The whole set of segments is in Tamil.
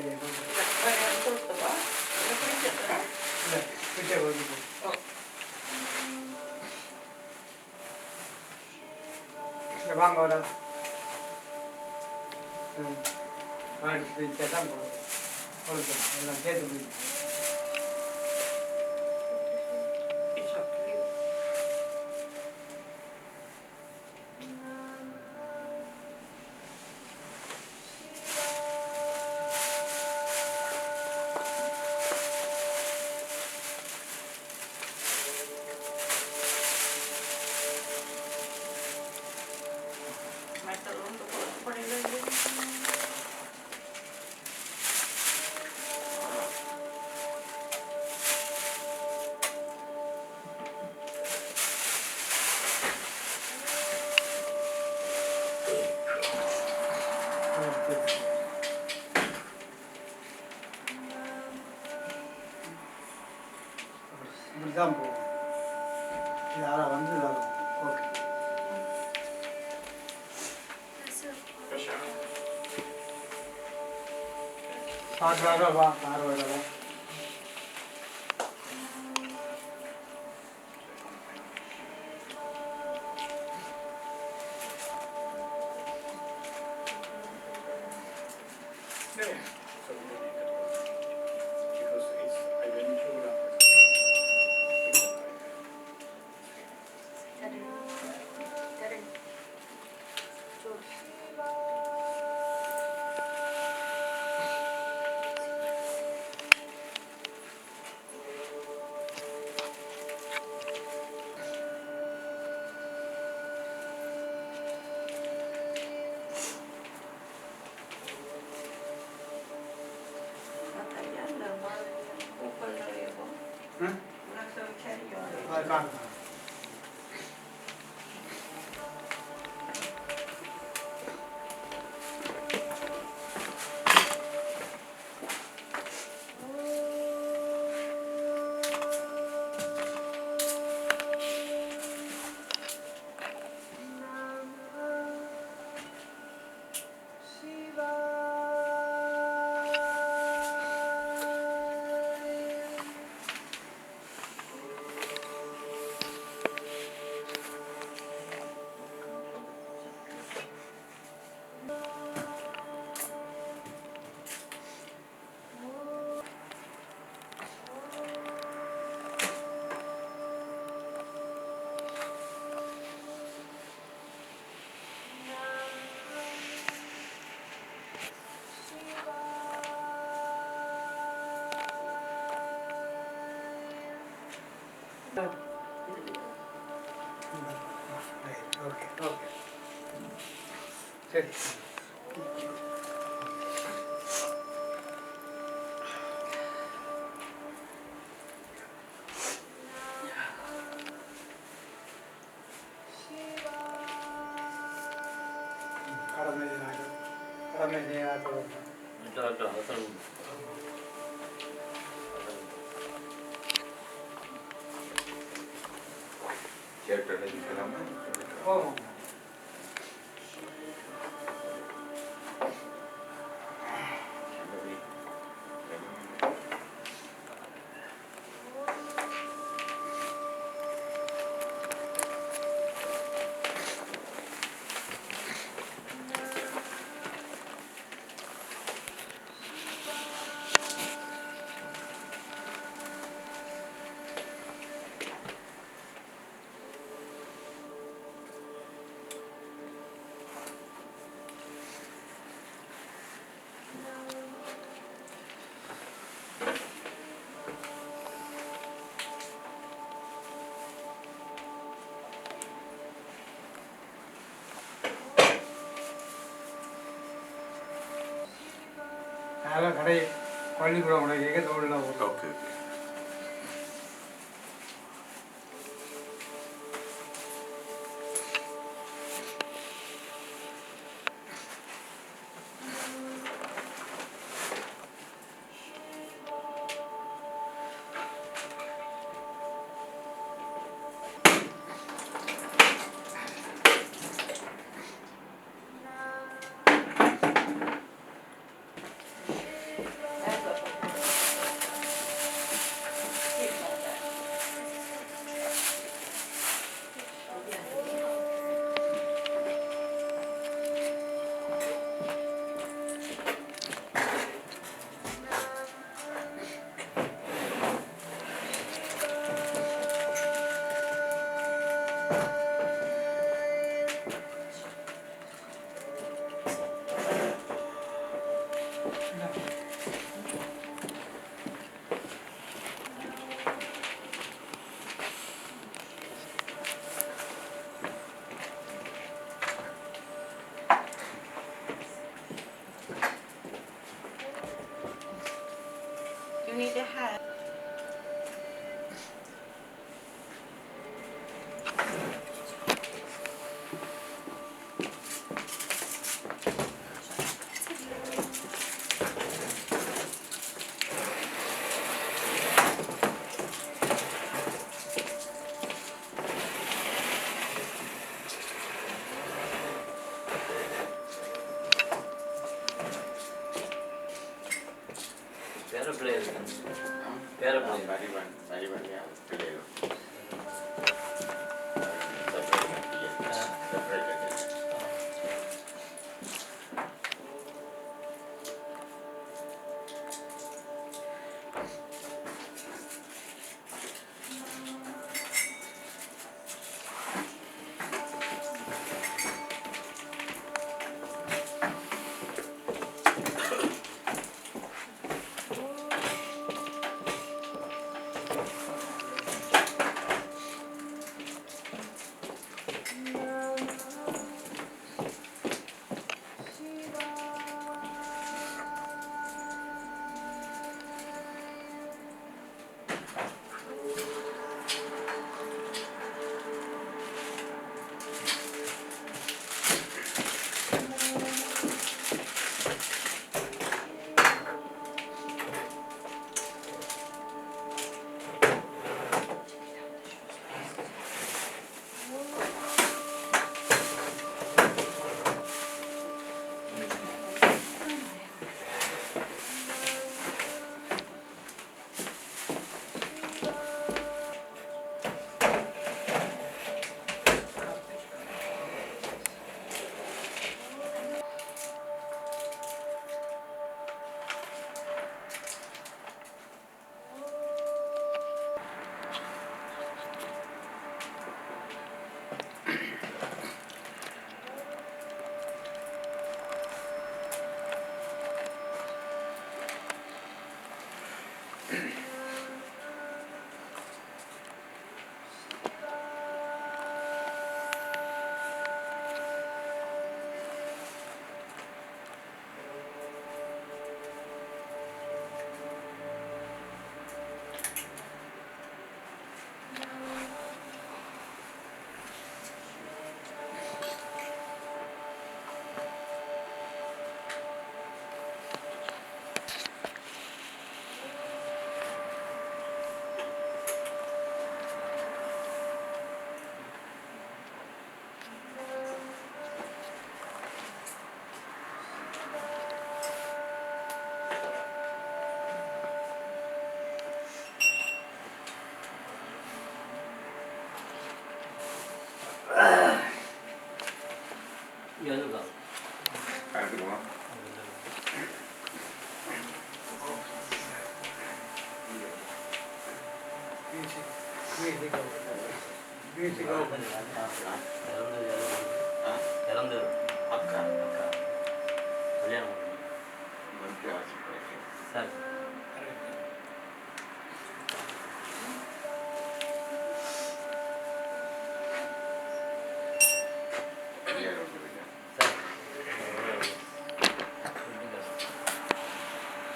கொடுத்தவா வாங்க வர தான் கொடுக்கணும் எல்லாம் சேர்த்து போய் இப்படிதான் போகும் இது யாரா வந்து ஓகே பார்க்கலாமா வா கார் வரலாம் ஓகே ஓகே சரி போவோம் அதெல்லாம் கடை பள்ளிக்கூடம் உனக்கு தோழலாம் okay You need a hat.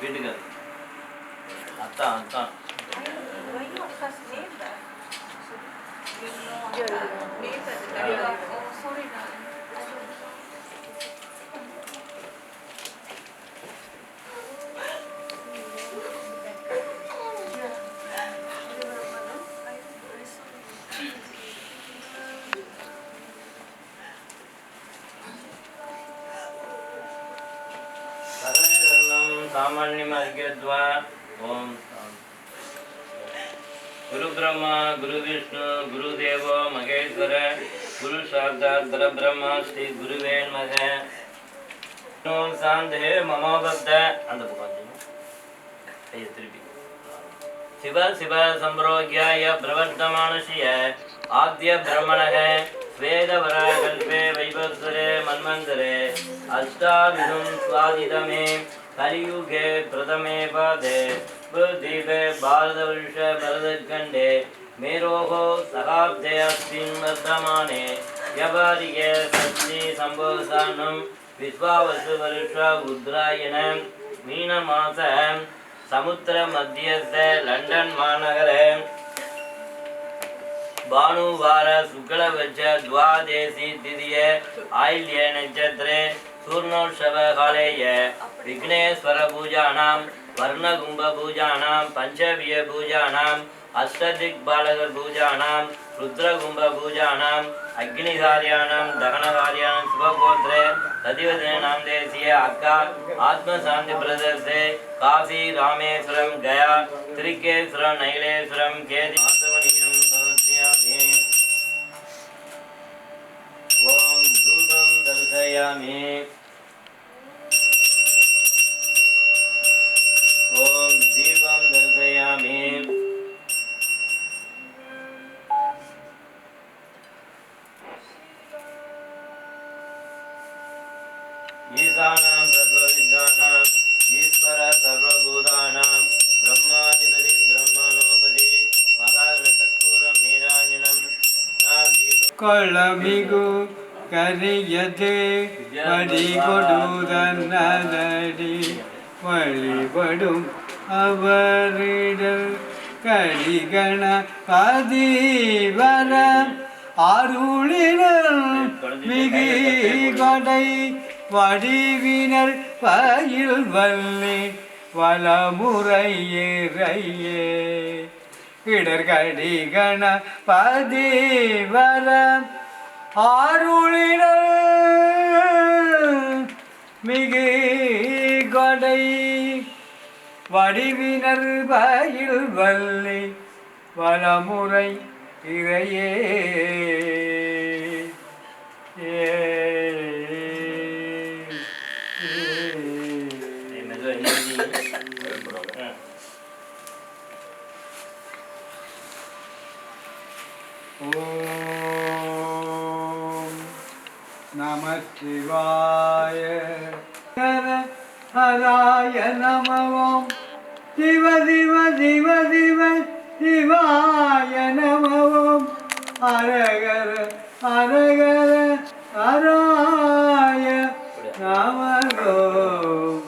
வீட்டுக்கார் அத்தான் அத்தான் Why you not first name that? You know, name that. Oh, sorry, darling. सामान्यमार्गद्वा ओम गुरु ब्रह्मा गुरु विष्णु गुरुदेव महेश्वर गुरु साक्षात् परब्रह्म श्री गुरुवे नमः नो शांते मम भक्त அந்த பக்கம் ஐயா திருப்பி शिव शिव संप्रोज्ञाय प्रवर्तमानस्य आद्य ब्रह्मणः वेदवराकल्पे वैवत्सरे मन्वन्तरे अष्टाविधं स्वादितमे कलियुगे प्रथमे पादे बुद्धिपे भारतवर्ष भरतखण्डे मेरोः सहाब्दे अस्मिन् वर्तमाने व्यवहारिके षष्ठी सम्भवसानं विश्वावसुवर्ष उद्रायण मीनमास समुद्र मध्यस्थे लंडन महानगरे भानुवार शुक्लपक्ष द्वादशी तिथिये आइल्ये नक्षत्रे सूर्णोत्सव काले विघ्नेश्वर पूजानां वर्णकुंभ पूजानां पंचव्य पूजानां अष्टदिक्पालक पूजानां रुद्रकुंभ पूजानां अग्निकार्याणां दहनकार्याणां शुभगोत्रे तदिवदिनां देशीय अक्का आत्मशांति प्रदर्शे काशी रामेश्वरं गया त्रिकेश्वरं नैलेश्वरं केति मासमणियं समर्पयामि। ओम धूपं दर्शयामि। ओम दीपं दर्शयामि। ईशानां सर्वविद्यानां ईश्वर सर्वभूतानां ब्रह्माधिपति ब्रह्मणोपति महागणकर्पूरं नीराजनं கொளமிகு கரியது வழிகொடுதன்னடி வழிபடும் அவரிடல் கலிகண பதிவர அருளினர் மிகு கொடை வடிவினர் பயில் வல்லி வளமுறையிறையே இடர்கடிகண பதிவர ஆருளினர் மிகு கொடை வடிவினர் பயில் வல்லி வளமுறை இறையே ஓம் நம சிவாய ஹராய நமவோம் சிவ சிவ சிவ சிவ சிவாய நமவோம் ஹரஹர ஹரஹர ஹராய நமவோம்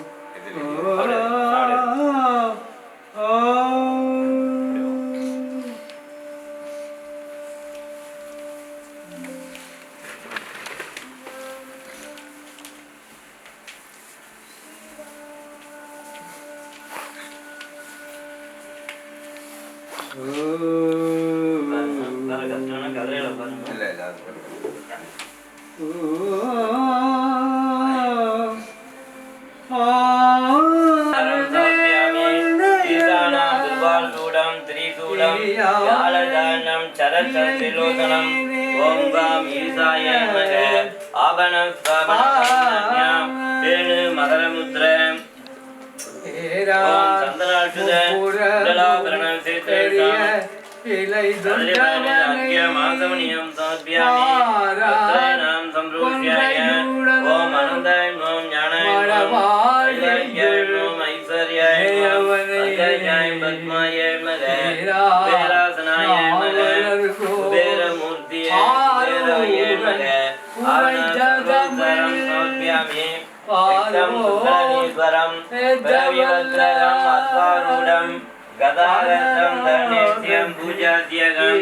गदागतं धनेत्यं पूजाद्यगं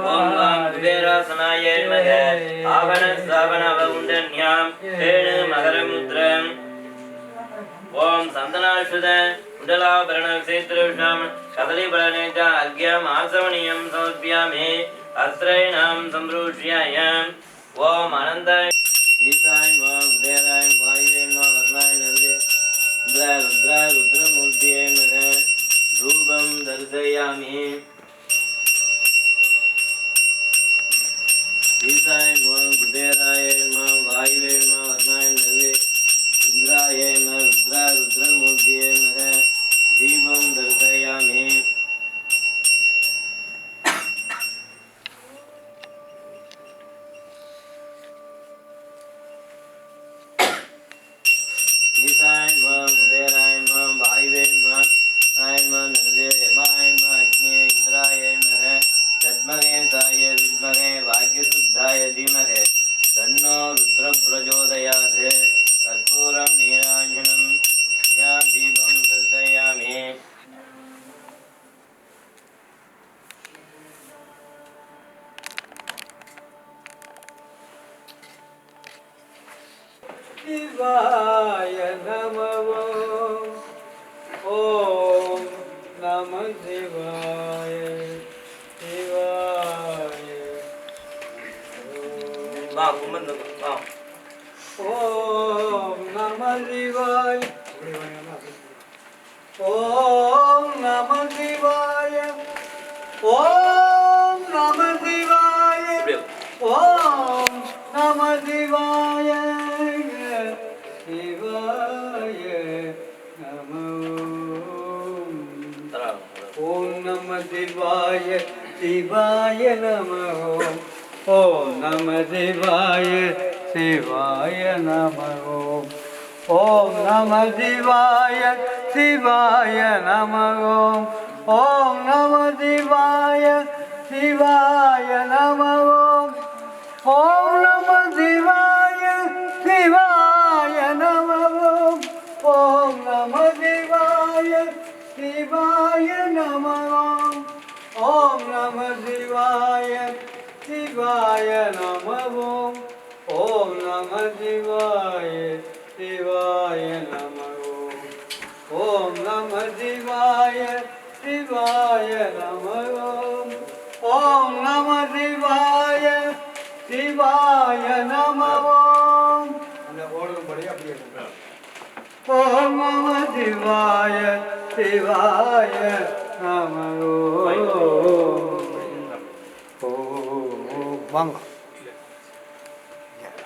ओम कुबेरासनाय नमः आवण श्रावणवउण्डन्यां तेन मकरमुद्रं ओम संतनाशुद उडलाभरण क्षेत्रविष्णां कदलीफलने च अर्घ्यम् आसवनीयं समर्पयामि अस्त्रैणां सम्प्रोक्ष्याय ओम अनन्ताय ईशाय नमः कुबेराय वायुवे नमः वर्णाय नरदे रुद्राय रुद्रमूर्तये नमः रूपं दर्शयामि ईशाय नमः कुबेराय नमः वायुवे नमः वर्णाय नरदे इंद्राय नमः रुद्राय रुद्रमूर्तये नमः दीपं दर्शयामि ईशाय नमः कुबेराय नमः वायुवे नमः नरदे यमाय नमः अग्ने इंद्राय சிவாய நம ஓம் நம சிவாய சிவாய வா கும்பந்து வா ஓம் நம சிவாய ஓம் நம சிவாய ஓம் நம சிவாய ஓம் நம சிவாய சிவாய நம ஓம் நம சிவாய சிவாய நம ஓம் நம சிவாய சிவாய நம ஓம் நம சிவாய சிவாய நம ஓம் நம சிவாய சிவாய நம ஓம் நம சிவாய சிவாய நம ஓம் நம சிவாய சிவாய நம ஓம் நம சிவாய சிவாய நம ஓம் நம சிவாய சிவாய நம ஓம் நம சிவாய சிவாய நம ஓம் நம சிவாய சிவாய நம அந்த ஓடும்படி அப்படியே ஓம் நம சிவாய சிவாய நம வாங்க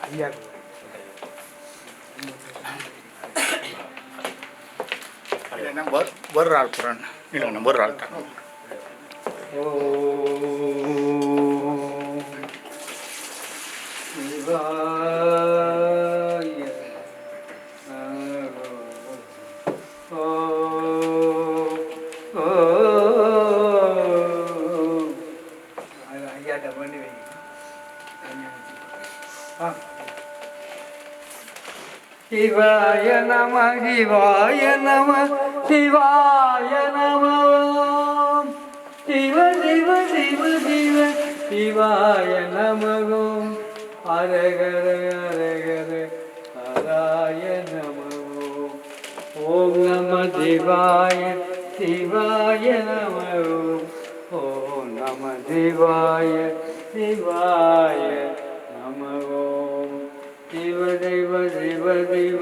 ஐயா ஒரு ஆள் புறான் இல்லைண்ணா ஒரு ஆள் தான் ஐயாட்ட பண்ணி வை சிவாய நம சிவாய நம சிவாய நம சிவ சிவ சிவ சிவ சிவாய நம ஹரஹர ஹரஹர ஹராய நம ஓம் நம சிவாய சிவாய நம ஓம் நம சிவாய சிவாய நம சிவ தெய்வ சிவ தெய்வ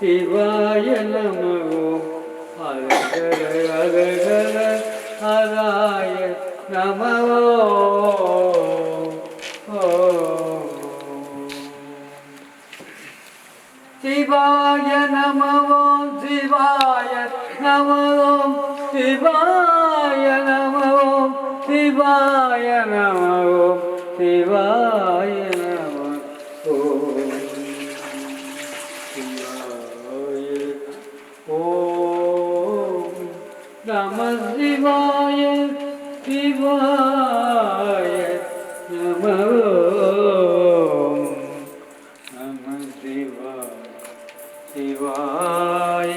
சிவாய நம ஹரஹர ஹரஹர ஹராய நம சிவாய நம சிவாய நம சிவாய நம சிவாய நம சிவாய நம ஓம் நம சிவாய சிவாய நம நம சிவாய சிவாய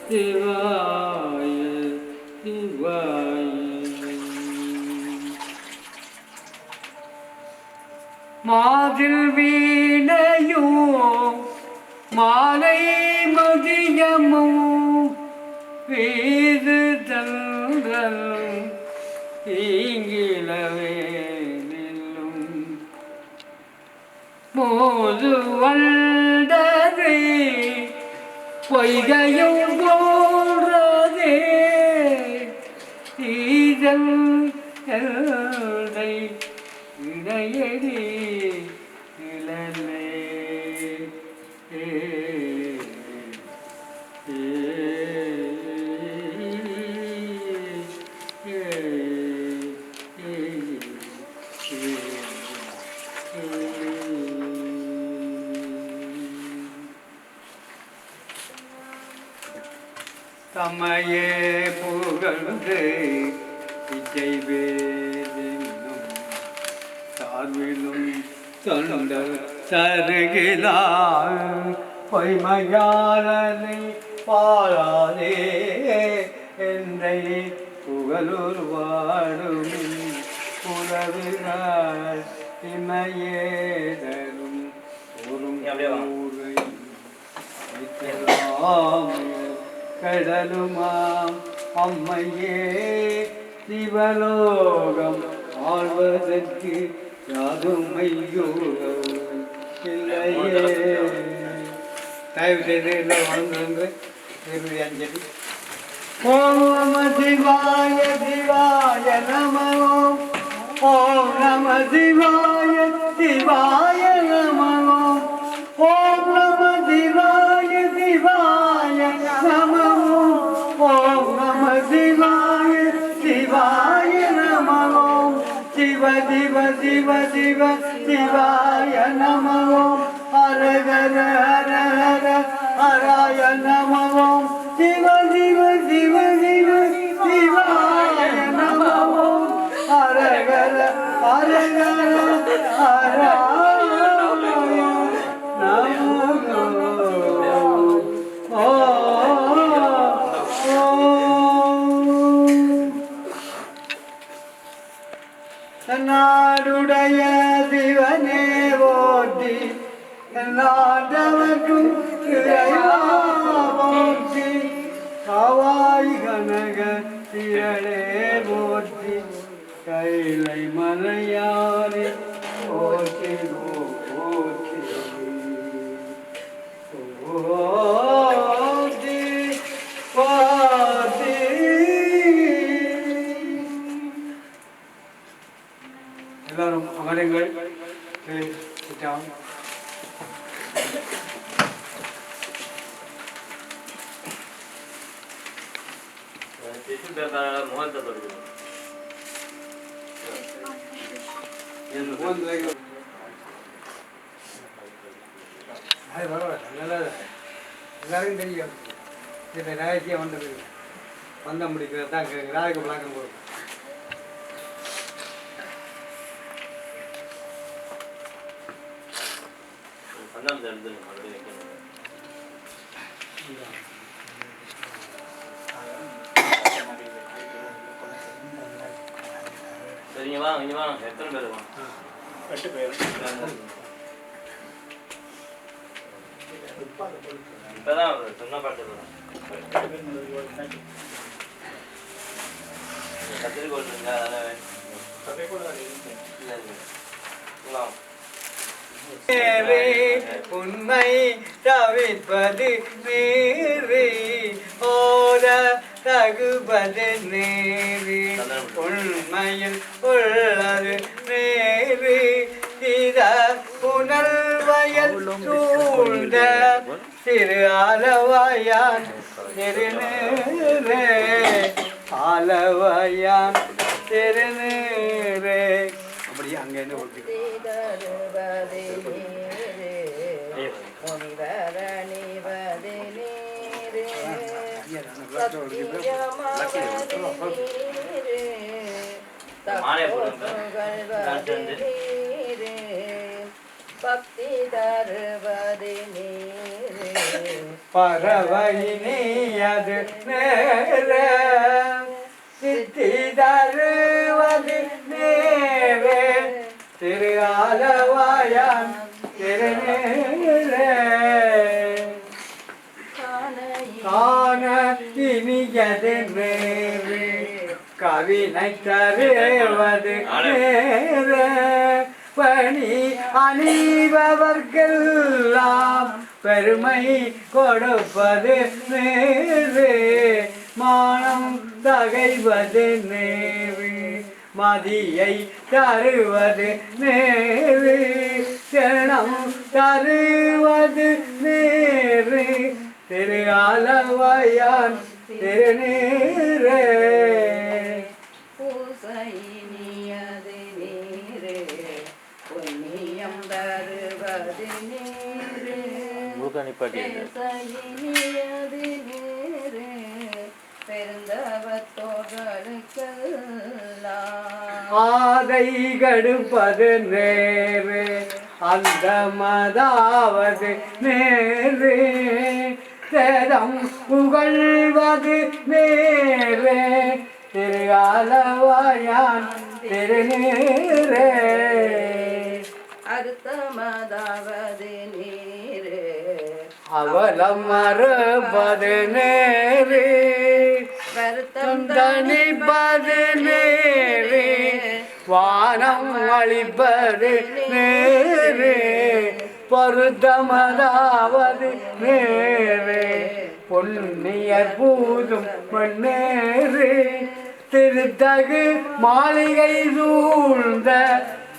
சிவாய சிவாய மாதில் வீணையும் மாலை மதியமும் வீது தங்கள் தீங்கிலவே நில்லும் மோது வந்ததை பொய்கையும் போன்றதே ஈதல் எல்லை இடையடி இளலே தமையே புகழ்ந்து இசை வேதென்னும் சார்பிலும் தொண்டர் தருகிறார் பொய்மையாளனை பாராதே என்னை புகழூர் வாடும் புலவினார் இமையே தரும் ஒரு எல்லாம் கடலுமாம் அம்மையே சிவலோகம் ஆழ்வதற்கு யாதுமை யோகம் இல்லையே. தயவு செய்து வளர்ந்து இறுதி அஞ்சலி. ஓம் நம சிவாய சிவாய நம ஓம் நம சிவாய சிவாய நம ஓம் நம சிவாய சிவாய நம ஓம் நம சிவாய சிவாய நம சிவ சிவ சிவ சிவ சிவாய நம ஹர ஹர ஹர ஹர ஹராய நம சிவ சிவ சிவ சிவ சிவாய நம ஹர ஹர ஹர ஹர ஹராய நாடுடைய சிவனே போற்றி நாட்டவர்க்கும் போற்றி காவாய் கனக திரளே போற்றி கைலை மலையாரே போற்றி போற்றி போற்றி போற்றி. எல்லாரும் அமருங்கள். டிஷ்யூ பேப்பரால் முகத்தை படுது. எல்லாருக்கும் தெரியும் இதில் ரகசியம் வந்தது வந்த முடிக்கிறது தான் ராஜக பழக்கம் போகும். சரிங்க வாங்க இங்கே வாங்க. எத்தனை பேர் வாங்க? 8 பேர். இப்பதான் சொன்ன பாட்டு கத்திரிக்கோள் இருந்தா உண்மை தவிர்ப்பது நீரி ஓர தகுபது நீரி உண்மையில் உள்ளது நீரி இத புனல் வயல் சூழ்ந்த திரு ஆலவாயான் திருநீரே ஆலவாயான் திருநீரே. அப்படியே அங்கேருந்து ஓட்டி பக்தி தருவது நீரே பறவை நீயது நேர சித்தி தருவது நேரே திரு ஆலவாயான் திருநீரே காண இனியது நேரே கவினை தருவது நேரே பணி அணிபவர்க்கெல்லாம் பெருமை கொடுப்பது நேரே மானம் தகைவது நேரு மதியை தருவது நேரு சரணம் தருவது நேரு திரு ஆலவாயான் திருநீரே பூசைனியது நீரே புண்ணியம் தருவது நீரே பூசைனியது நீரே பெருந்தவத்தோர்களுக்கெல்லாம் ஆதை கடுப்பது நேரு அந்த மதாவது நேரு சேதம் புகழ்வது நேரு திரு ஆலவாயான் திருநீரே அர்த்தமதாவது நீரே அவலம் மறுபது நேரு வருத்தம் தணிப்பது நேரு வானம் அளிப்பது நேரு பருத்தமதாவது நேரு பொன்னியர் பூதும் மண்ணேறு திருத்தகு மாளிகை சூழ்ந்த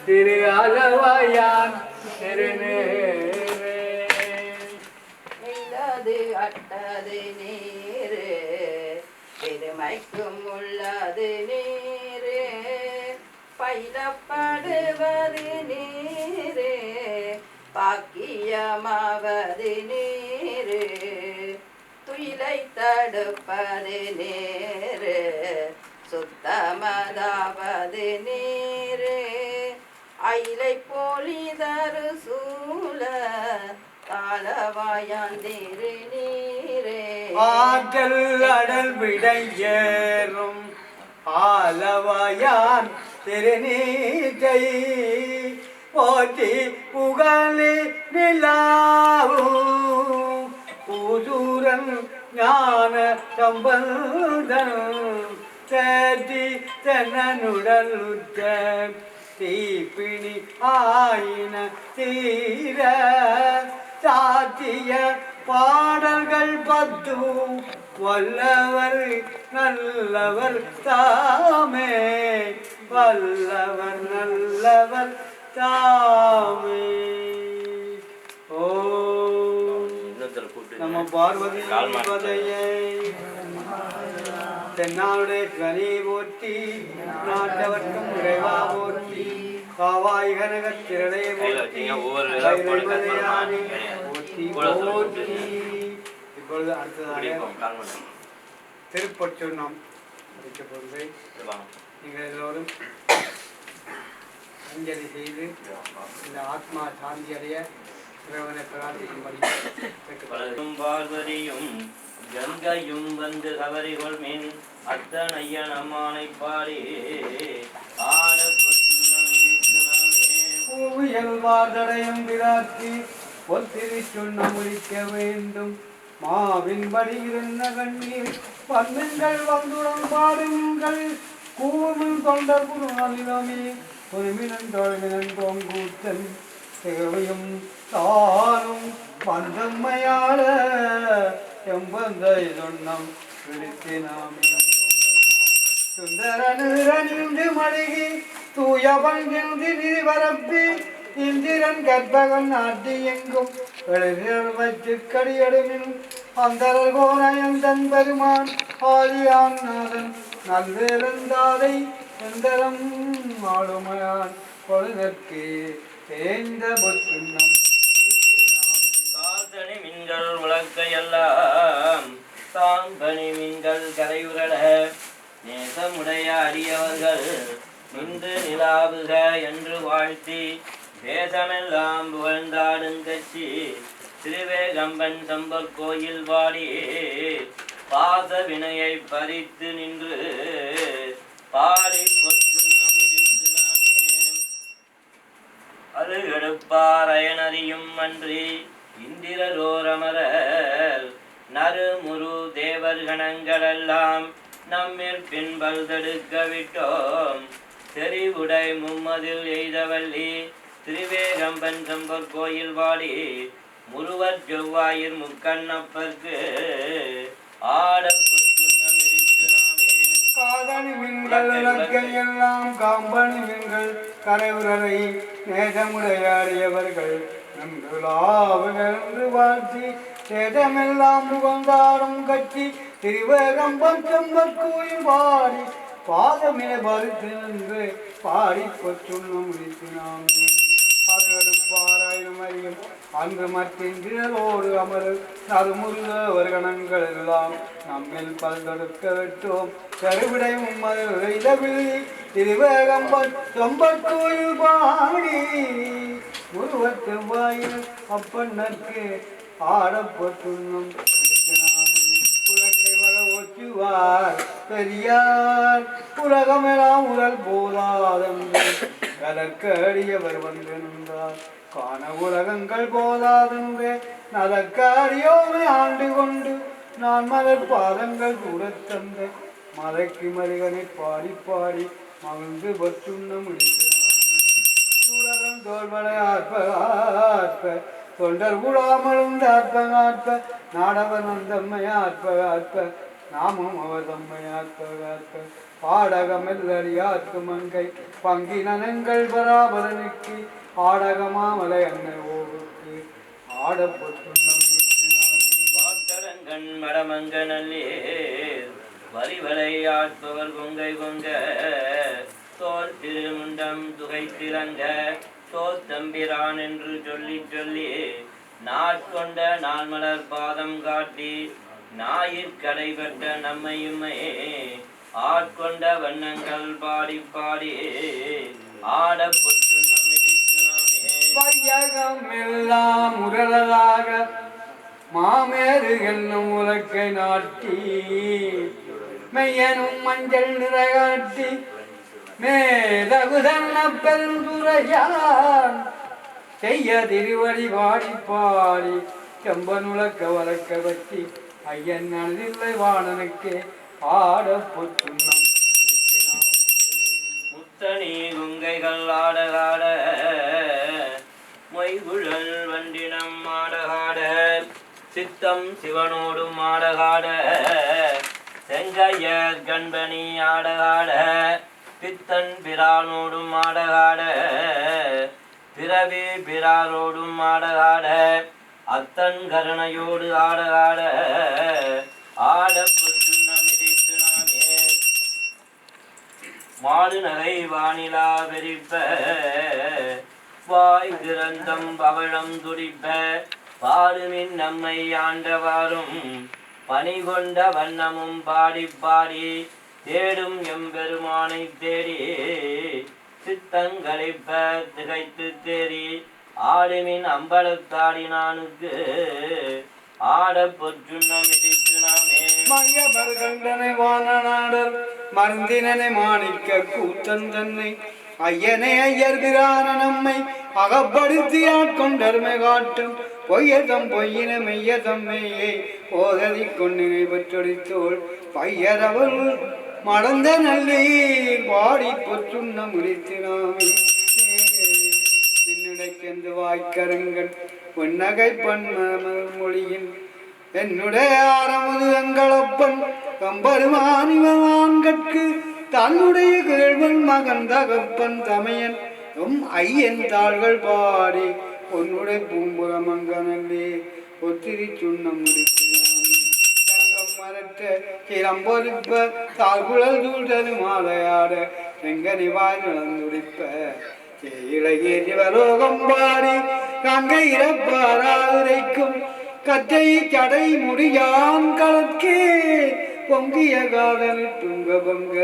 திரு அளவையான் திருநேரே உள்ளது அட்டது நீரு பெருமைக்கும் உள்ளது நீரு பயிலப்படுவது நீரு பாக்கியமாவது நீரு துயிலை தடுப்பது நீரு சுத்தமதாவது நீரு அயிலை போலிதரு சூழ தாளவாயாந்திரு நீரே ஆற்றல் அடல் விடையேறும் ஆலவாயான் திருநீற்றை போற்றி புகழி நிலாவும் பூதூரன் ஞான சம்பந்தன் தேதி தென்னனுடல் உற்ற தீப்பிணி ஆயின தீர சாத்திய பாடல்கள் பத்தும் வல்லவர் நல்லவர் தாமே வல்லவர் நல்லவர் தாமே ஓ இன்னொருத்தர் கூப்பிட்டு நம்ம பார்வதி பதையை தென்னாளுடைய கனி போற்றி நாட்டவர்க்கும் இறைவா போற்றி காவாய் கனகத் திரளே போற்றி கைலைமலையானே போற்றி போற்றி. இப்பொழுது அடுத்ததாக திருப்பற்றூர் நாம் படிக்கப்போது நீங்கள் எல்லோரும் அஞ்சலி செய்து இந்த ஆத்மா சாந்தி அடைய இறைவனை பிரார்த்திக்கும்படி கேட்டுக்கொள்கிறேன். பார்வதியும் கங்கையும் வந்து கவரிகொள் மின் அத்தனையன் அம்மானை பாடி பூவியல் வார்தடையும் பிராட்டி பொத்திரி சொன்ன முடிக்க வேண்டும் மாவின் படி இருந்த கண்ணீர் பன்னங்கள் வந்துடன் பாடுங்கள் கூவின் தொண்டர் குருநாளிலமே பொறுமினன் தோழமினன் பொங்கூத்தன் தேவையும் தானும் பந்தம்மையாள எம்பந்தை சொன்னம் பிடித்தினாமே சுந்தரனிருந்து மருகி தூய பங்கிருந்து நிதிபரப்பி இந்திரன் கற்பகன் நாட்டி எங்கும் வச்சு கடியடுமின் அந்தரர் கோணயம் தன் பெருமான் ஆலியான் நாதன் நல்வேலந்தாதை எந்தரம் ஆளுமையான் பொழுதற்கு தேய்ந்த பொற்றுண்ணம் காதணி மின்கள் உலக்கையெல்லாம் தாங்கனி மின்கள் கரையுரள நேசமுடைய அடியவர்கள் நின்று நிலாவுக என்று வாழ்த்தி தேசமெல்லாம் புகழ்ந்தாடும் கட்சி திருவேகம்பன் சம்பர் கோயில் வாடி பாச வினையை பறித்து நின்று பாடி பொற்றுண்ணம் இடித்து நாமே அருகெடுப்பாரையனறியும் அன்றி இந்திரரோரமரர் நறுமுரு தேவர் கணங்களெல்லாம் நம்மிற் பின்பல் தடுக்க விட்டோம் செறிவுடை மும்மதில் எய்தவல்லி திருவேகம்பன் சம்பர் கோயில் வாடி முருவர் செவ்வாயிர் முக்கண்ணப்பர்க்கு ஆட பொற்றுண்ணம் இடித்து நாமே காதணி மின்கள் இலக்கையெல்லாம் காம்பணி மின்கள் கரைவுரை நேசமுடையாடியவர்கள் நன்றுலாவுகழ்ந்து வாழ்த்தி சேதமெல்லாம் புகழ்ந்தாடும் கட்சி திருவேகம்பன் சம்பர் கோயில் வாடி பாதமே பருத்து நின்று பாடி பொற்றுண்ணம் முடித்தினாமே பாராயிரம் அன்று மற்றின்றோடு அமர் நறுமுருகவர் கணங்கள் எல்லாம் நம்மில் பல்தொடுக்க விட்டோம் கருவிடை உம்மதில் திருவேகம்பன் சம்பர் கோயில் பாடி உருவத்து வாயில் அப்பன்னற்கு ஆடப்பொற்றுண்ணும் உலகை வர ஒற்றுவார் பெரியார் உலகமெல்லாம் உடல் போதாதென்று கலக்கடியவர் வந்து நின்றார் காண உலகங்கள் போதாதென்றே நலக்காரியோமை ஆண்டு கொண்டு நான் மலர் பாதங்கள் கூட தந்த மலைக்கு மருகனை பாடி பாடி மகிழ்ந்து பற்றுண்ண முடித்தான் தோல்வளை ஆற்ப ஆற்ப தொண்டர் கூடாமலும் ஆற்ப நாடவன் அந்தம்மை ஆற்ப நாமும் அவர் தம்மை ஆற்ப பாடகமெல்லறியார்க்கு மங்கை பங்கினங்கள் பராபரனுக்கு ஆடகமாமலை அன்னை ஓருக்கு ஆடப்பட்டுண்ணம் வாக்கடங்கண் மடமங்க நல்லே வரிவலை ஆட்பவர் கொங்கை கொங்க தோல் திருமுண்டம் துகை திறங்க தோத்தம்பிரான் என்று சொல்லி சொல்லி நாட்கொண்ட நாள்மலர் பாதம் காட்டி ஞாயிற்கடை பெற்ற நம்மையுமே ஆட்கொண்ட வண்ணங்கள் பாடி பாடி ஆட பொற்று நம்மிடித்து நாமே வையகம் எல்லாம் உரலாக மாமேறு என்னும் உலக்கை நாட்டி மெய்யனும் மஞ்சள் நிறகாட்டி மேதகுதன்ன பெருந்துரையான் செய்ய திருவடி பாடி பாடி செம்பனுலக்க வளர்க்க வச்சி ஐயன் மனதில்லை வாணனுக்கு ஆட பொற்றுண்ணம் முத்தனி குங்கைகள் ஆடகாட மொய்குழல் வண்டினம் ஆடகாட சித்தம் சிவனோடும் ஆடகாட செங்கையர் கண்பனி ஆடகாட பித்தன் பிரானோடும் ஆடகாட பிறவி பிராரோடும் ஆடகாட அத்தன் கருணையோடு ஆடகாட ஆட பொற்றுண்ணமிடித்து நாமே மாடு நகை வானிலா வெறிப்ப வாய் திறந்தம் பவழம் துடிப்ப பாடுமின் நம்மை ஆண்டவாறும் பணி கொண்ட வண்ணமும் பாடி பாடி தேடும் எம்பெருமானை தேடி சித்தங்களிப்ப திகைத்து தேறி ஆடுமின் அம்பலத்தாடினானுக்கு ஆட பொற்றுண்ணமிடித்து நாமே மையவர் கண்டனை வானநாடர் மருந்தினனை மாணிக்க கூத்தன் தன்னை ஐயனை ஐயர்கிறான நம்மை அகப்படுத்தி ஆட்கொண்டர்மை காட்டும் பொய்யதம் பொய்யின மெய்யதம் மெய்யை ஓததி கொண்டினை பெற்றொடித்தோள் பையரவள் மடந்த நல்லீர் பாடி பொற்றுண்ண முடித்தினாமே மின்னுடைக்கென்று வாய்க்கருங்கள் பொன்னகை பன்மொழியின் என்னுடைய ஆரமுது எங்களப்பன் கம்பருமானிவனான்கட்கு தன்னுடைய கேள்வன் மகன் தகப்பன் தமையன் ஐயன் தாள்கள் பாடி உன்னுடைய பூம்புறமங்கனல்லே ஒத்திரி சுண்ணம் முடிக்கிறான் தங்கம் மரட்ட கிளம்பொலிப்ப தாழ்குழல் தூழ்தரு மாலையாட செங்கனி வாய் நடந்துடிப்ப இளைய சிவலோகம் பாடி கங்கை இறப்பாராதுரைக்கும் கத்தை கடை முடியான் களற்கே பொங்கிய காதல் துங்க பங்க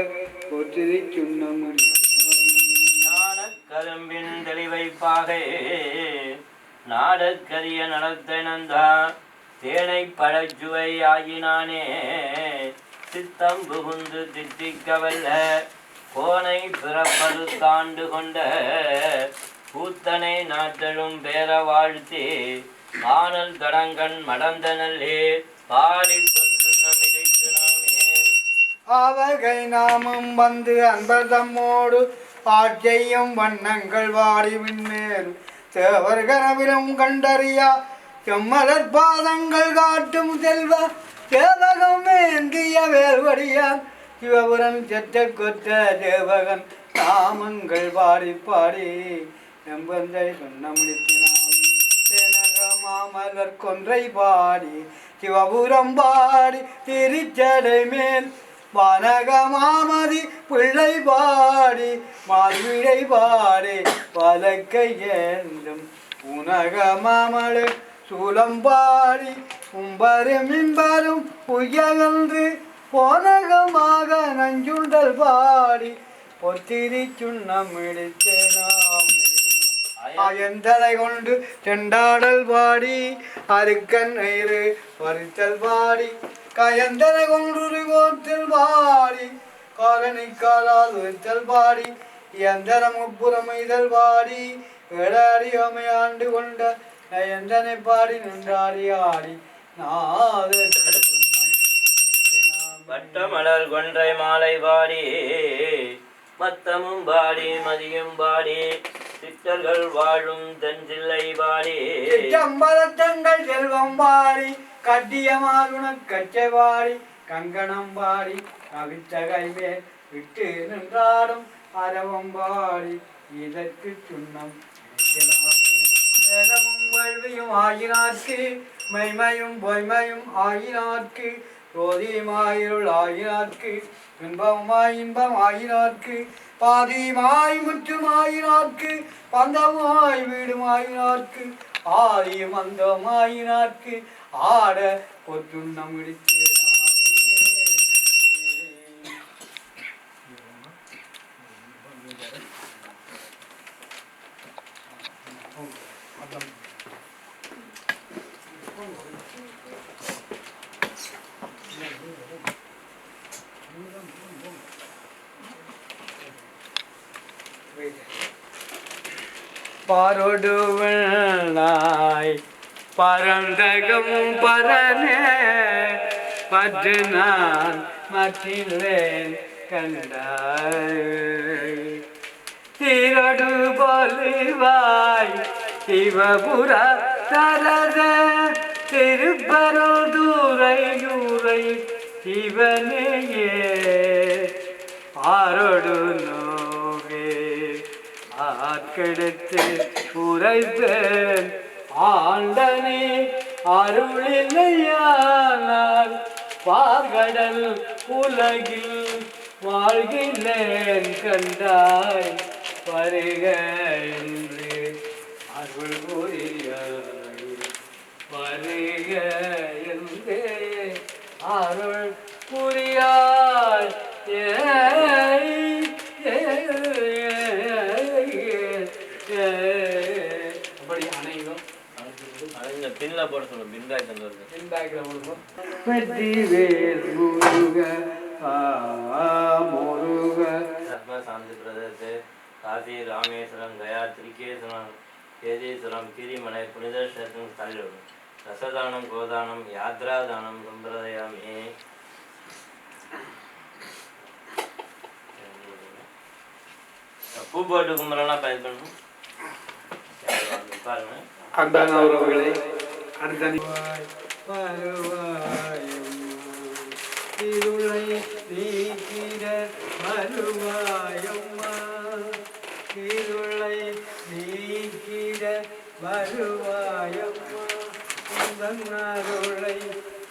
ஒத்திரி சுண்ணம் கரும்பின் தெளிவைப்பாக நாடற்கரிய நடத்தை நந்தா தேனை பழச்சுவை ஆகினானே சித்தம் புகுந்து திட்டிக்கவல்ல கோனை பிறப்பது தாண்டு கொண்ட கூத்தனை நாட்டலும் பேர வாழ்த்தி காணல் கடங்கண் மடந்த நல்லே பாடி பொற்றுண்ணமிடித்து நாமே அவகை நாமும் வந்து அன்பர் தம்மோடு ஆட்சியும் வண்ணங்கள் வாடி விண்மேல் தேவர் கனவிலும் கண்டறியா செம்மலர் பாதங்கள் காட்டும் செல்வ தேவகம் ஏந்திய வேல்வடியான் சிவபுரம் செற்ற கொற்ற தேவகன் நாமங்கள் பாடி பாடி எம்பந்தை சொன்ன முடித்தினான் தெனக மாமலர் கொன்றை பாடி சிவபுரம் பாடி திருச்சடை மேல் வானக மாமதி பிள்ளை பாடி மால்விடை பாடி பலக்கை ஏந்தும் உனக மாமலை சூலம்பாடி உம்பரும் இம்பரும் உயகன்று போனகமாக நஞ்சுண்டல் பாடி பொத்திரி சுண்ணம் இடித்தேனாயந்தலை கொண்டு செண்டாடல் பாடி அருக்கன் நெய்று பறித்தல் பாடி கயந்தலை கொண்டு கோத்தில் பாடி காலனி காலால் உரித்தல் பாடி எந்தரம் உப்புறம் இதழ் பாடி ஏடாடி ஆண்டு கொண்ட நயந்தனை பாடி நின்றாடி ஆடி வட்டமலர் கொன்றை மாலை பாடி மத்தமும் பாடி மதியும் பாடி சித்தர்கள் வாழும் தென்சில்லை பாடி சிற்றம்பலத்தங்கள் செல்வம் பாடி கட்டியமாகுண கச்சை பாடி கங்கணம் பாடி கவித்த கைமேல் விட்டு நின்றாடும் அரவம் பாடி இதற்கு சுண்ணம் வேதமும் வேள்வியும் ஆகினார்க்கு மெய்மையும் பொய்மையும் ஆகினார்க்கு சோதியுமாயிருள் ஆகினார்க்கு இன்பம் ஆகினார்க்கு பாதியுமாய் முற்றுமாயினார்க்கு பந்தமாய் வீடுமாயினார்க்கு ஆதியும் அந்தமாயினார்க்கு ஆட பொற்றுண்ணம் இடித்து பாரோடுவனாய் பரந்தகம் பரனே பற்று நான் மற்றில்லேன் கண்டாய் தீரடு பொலிவாய் சிவபுர தரத திருப்பரோதூரை சிவனையே ஆரோடு நோகே ஆட்கெடுத்து உரைப்பேன் ஆண்டனே அருளில்லையானால் பார்கடல் உலகில் வாழ்கின்றேன் கண்டாய் வருக என்று அருள் புரிய வருக என்று அருள் புரியாய் அப்படி அனைவரும் பின்ல போட சொல்லுங்க பின்பாய் தந்து வருது வெற்றிவேல் முருக முருக சாந்தி பிரதேச காசி ராமேஸ்வரம் கயா திரிகேஸ்வரம் கேதீஸ்வரம் கிரிமலை புனித கஷேத்திரம் தள்ளிவிடும் ரசதானம் கோதானம் யாத்ராதானம் சம்பிரதாயமே பூ போட்டு கும்பலாம் பயன் பண்ணணும் பாருங்க அன்பான உறவுகளை அடுத்த இருளை நீக்கிட வருவாயம்மா இருளை நீக்கிட வருவாயம்மா அருளை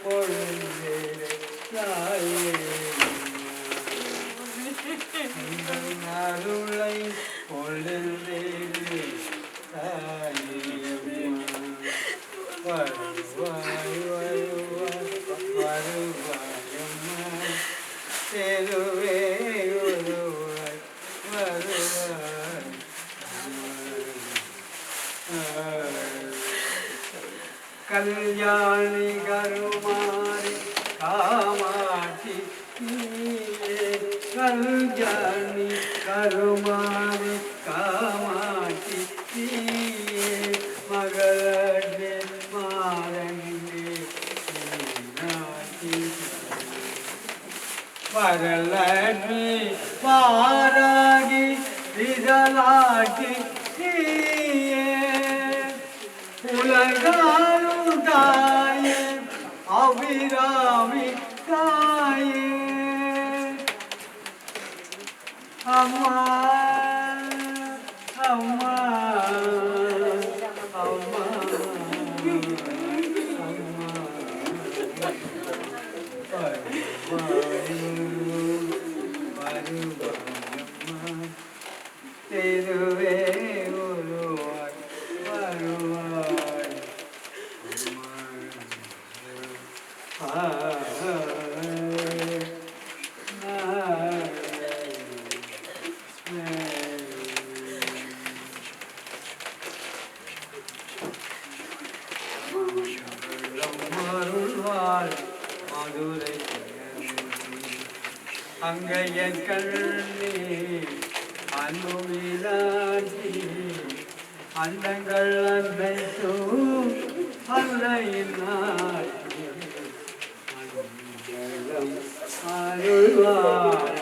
பொழுதே அருளை பொழுதே வருவாய் வருவாயம்மா தெருவே வருவாய் வருவாய் கல்யாணி கருமாரி காமாட்சி கல்யாணி கருமாரி காமாட்சி மகளே மாறங்கே வரலட்சுமி பாராகி விதலாகி உலகாரும் தாயே அபிராமி தாயே அம்மா அம்மா அம்மா திருவே வருவாய் வருவாய் மதுரை அங்கையன் கண்ணே அன்புமிலாஞ்சி அண்டங்கள் அனைத்தும் அருளையினாய் மங்களம் அருள்வாய்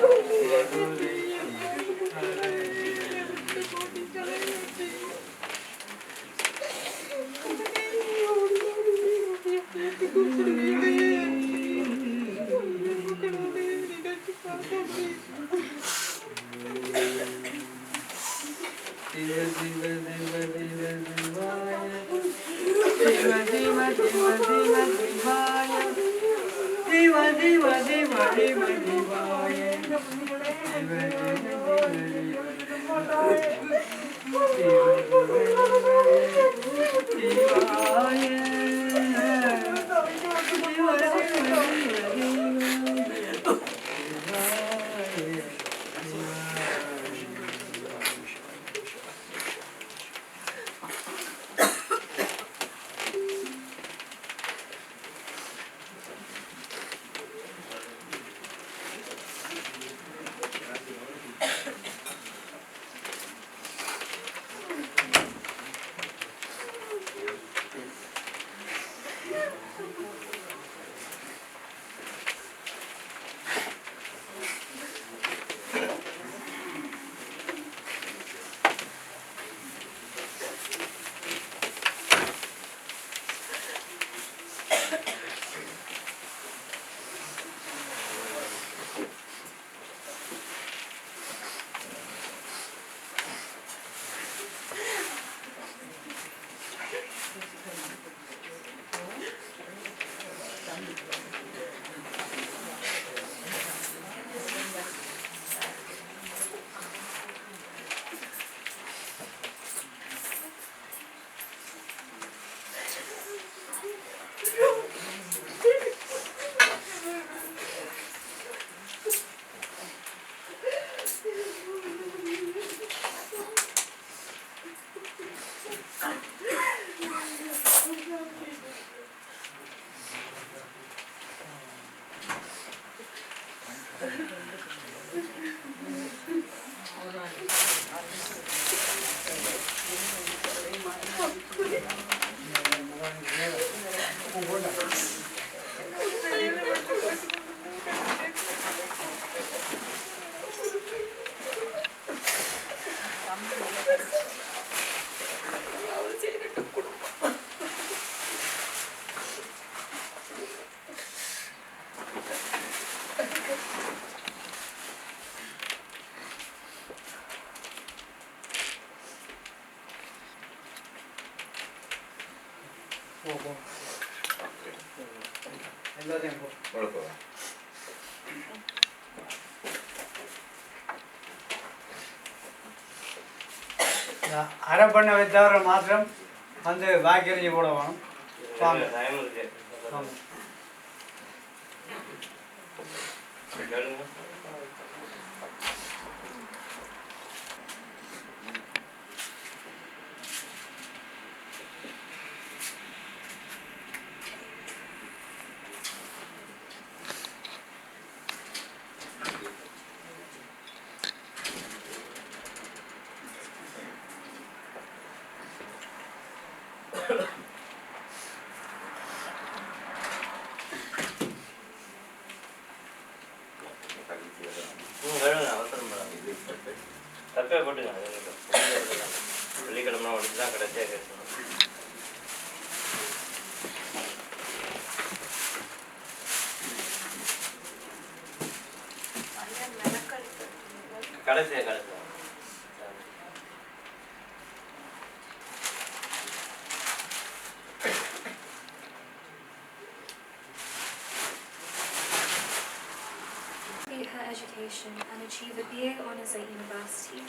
அரை பண்ண வைத்தவரை மாத்திரம் வந்து வாக்கெறிஞ்சி போட வேணும். டைம் இருக்கு. தப்பே போட்டுங்க. வெள்ளிக்கிழமை உடச்சு தான் கடைசியாக கேட்கணும். கடைசியாக her education and achieve a BA Honours at university.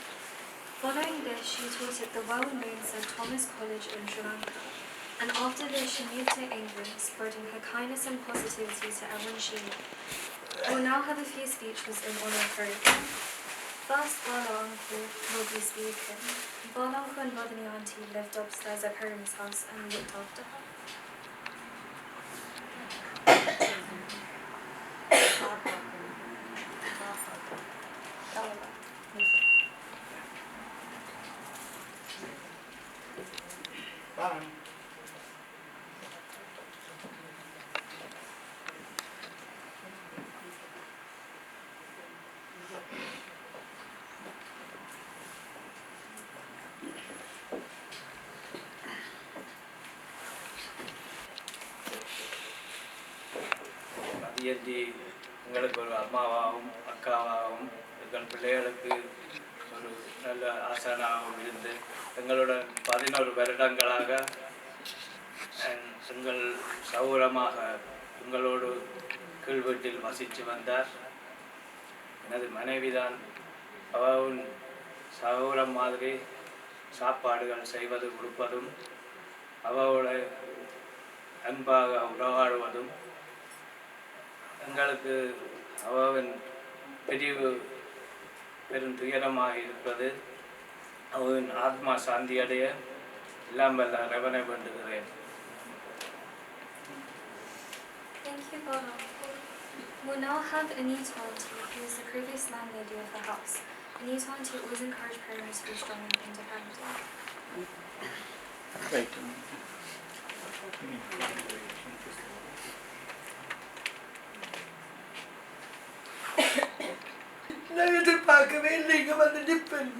Following this, she taught at the well-known St Thomas College in Sri Lanka, and after this she moved to England, spreading her kindness and positivity to everyone she met. I will now have a few speeches in honour of her again. First, Bala Uncle will be speaking. Bala Uncle and Vadani Auntie lived upstairs at her mum's house and looked after her. காரணம் இயற்றி எங்களுக்கு ஒரு அம்மாவாகவும் அக்காவாகவும் எங்கள் பிள்ளைகளுக்கு ஒரு நல்ல ஆசானாகவும் இருந்து எங்களுடன் 11 வருடங்களாக எங்கள் சௌகரமாக எங்களோடு கீழ் வீட்டில் வசித்து வந்தார். எனது மனைவிதான் அவன் சௌகரம் மாதிரி சாப்பாடுகள் செய்வது கொடுப்பதும் அவளோட அன்பாக உறவாடுவதும் எங்களுக்கு அவன் பிரிவு பெரும் துயரமாக இருப்பது. அவன் ஆத்மா சாந்தி அடைய எல்லாம் வல்ல இறைவனை வேண்டுகிறேன். Thank you, God. We'll now have Anita Auntie, who is the previous landlady of the house. Anita Auntie always encouraged parents to be strong and independent. Right. நான் எதிர்பார்க்கவே இல்லைங்க வந்து நிற்பேன்.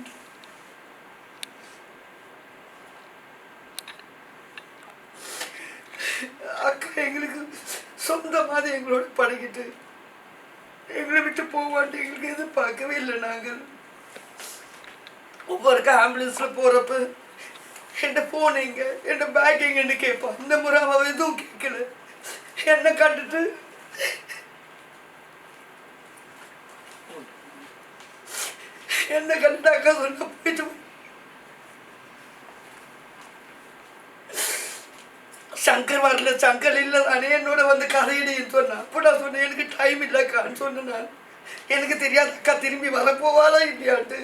அக்கா எங்களுக்கு சொந்தமாக எங்களோட பழகிட்டு எங்களை விட்டு போவான்ட்டு எங்களுக்கு எதிர்பார்க்கவே இல்லை. நாங்கள் ஒவ்வொருக்கா ஆம்புலன்ஸில் போகிறப்ப என் ஃபோன் எங்க என் பேக் எங்கன்னு கேட்பான். இந்த முறை அவன் எதுவும் கேட்கல. என்னை கண்டுட்டு என்ன கண்டாக்கா சொன்ன போயிட்டு சங்கர் வரல, சங்கர் இல்லை தானே என்னோட வந்து கதையிடைன்னு சொன்னான். அப்போ நான் சொன்னேன் எனக்கு டைம் இல்லைக்கான்னு சொன்னேன். நான் எனக்கு தெரியாது அக்கா திரும்பி வரப்போவாளா இல்லையான்ட்டு.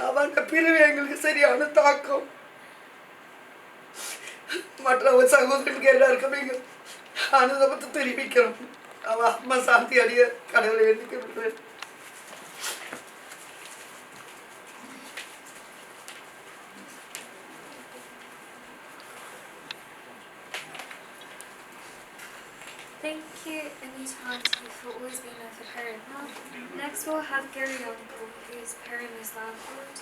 அவன் பிரிவு எங்களுக்கு சரியான தாக்கம். மற்ற சகோதரனுக்கு எல்லாருக்குமே அனுபவத்தை தெரிவிக்கிறோம். அவன் அம்மா சாந்தி அடைய கடவுளை வேண்டிக்கிறேன். Thank you, Anita Auntie, for always being there for parent. Next we'll have Gary Uncle, who is Perry's landlord.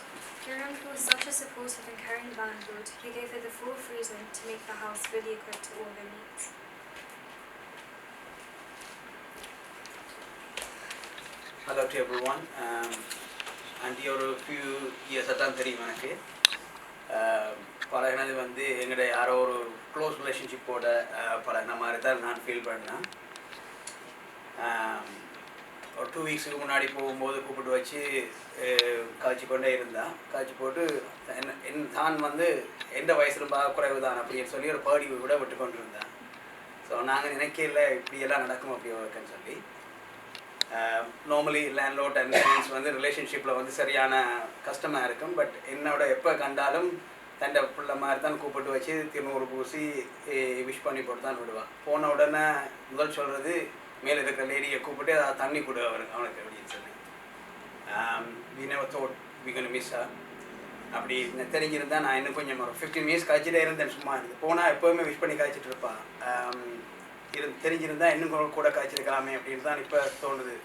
Gary Uncle was such a supportive and caring landlord who gave her the full freedom to make the house fully equipped to all her needs. Hello to everyone. Auntie ஒரு few years தான் தெரியும் எனக்கு. பழகினது வந்து எங்களுடைய யாரோ ஒரு க்ளோஸ் ரிலேஷன்ஷிப்போட பழகின மாதிரி தான் நான் ஃபீல் பண்ணேன். ஒரு 2 வீக்ஸுக்கு முன்னாடி போகும்போது கூப்பிட்டு வச்சு காய்ச்சி கொண்டே இருந்தான். காய்ச்சி போட்டு தான் வந்து எந்த வயசு ரொம்ப குறைவு தான் அப்படின்னு சொல்லி ஒரு பாடி கூட விட்டு கொண்டு இருந்தான். ஸோ நாங்கள் நினைக்கல இப்படியெல்லாம் நடக்கும் அப்படி இருக்குன்னு சொல்லி. நார்மலி லேண்ட்லோட் அண்ட் டெனன்ட்ஸ் வந்து ரிலேஷன்ஷிப்பில் வந்து சரியான கஷ்டமாக இருக்கும். பட் என்னோட எப்போ கண்டாலும் தண்டை பிள்ளை மாதிரி தான் கூப்பிட்டு வச்சு திருநூறு பூசி விஷ் பண்ணி போட்டு தான் விடுவான். போன உடனே முதல் சொல்கிறது மேலே இருக்கிற லேடியை கூப்பிட்டு அதை தண்ணி கொடு அவனுக்கு அப்படின்னு சொல்லி. we never thought we gonna miss her. அப்படி தெரிஞ்சிருந்தா நான் இன்னும் கொஞ்சம் ஒரு 15 மினிட்ஸ் காய்ச்சிட்டே இருந்தேன். சும்மா இருந்து போனால் எப்போவுமே விஷ் பண்ணி காய்ச்சிட்டு இருப்பான். தெரிஞ்சிருந்தா இன்னும் கூட காய்ச்சிருக்கலாமே அப்படின்னு தான் இப்போ தோணுது.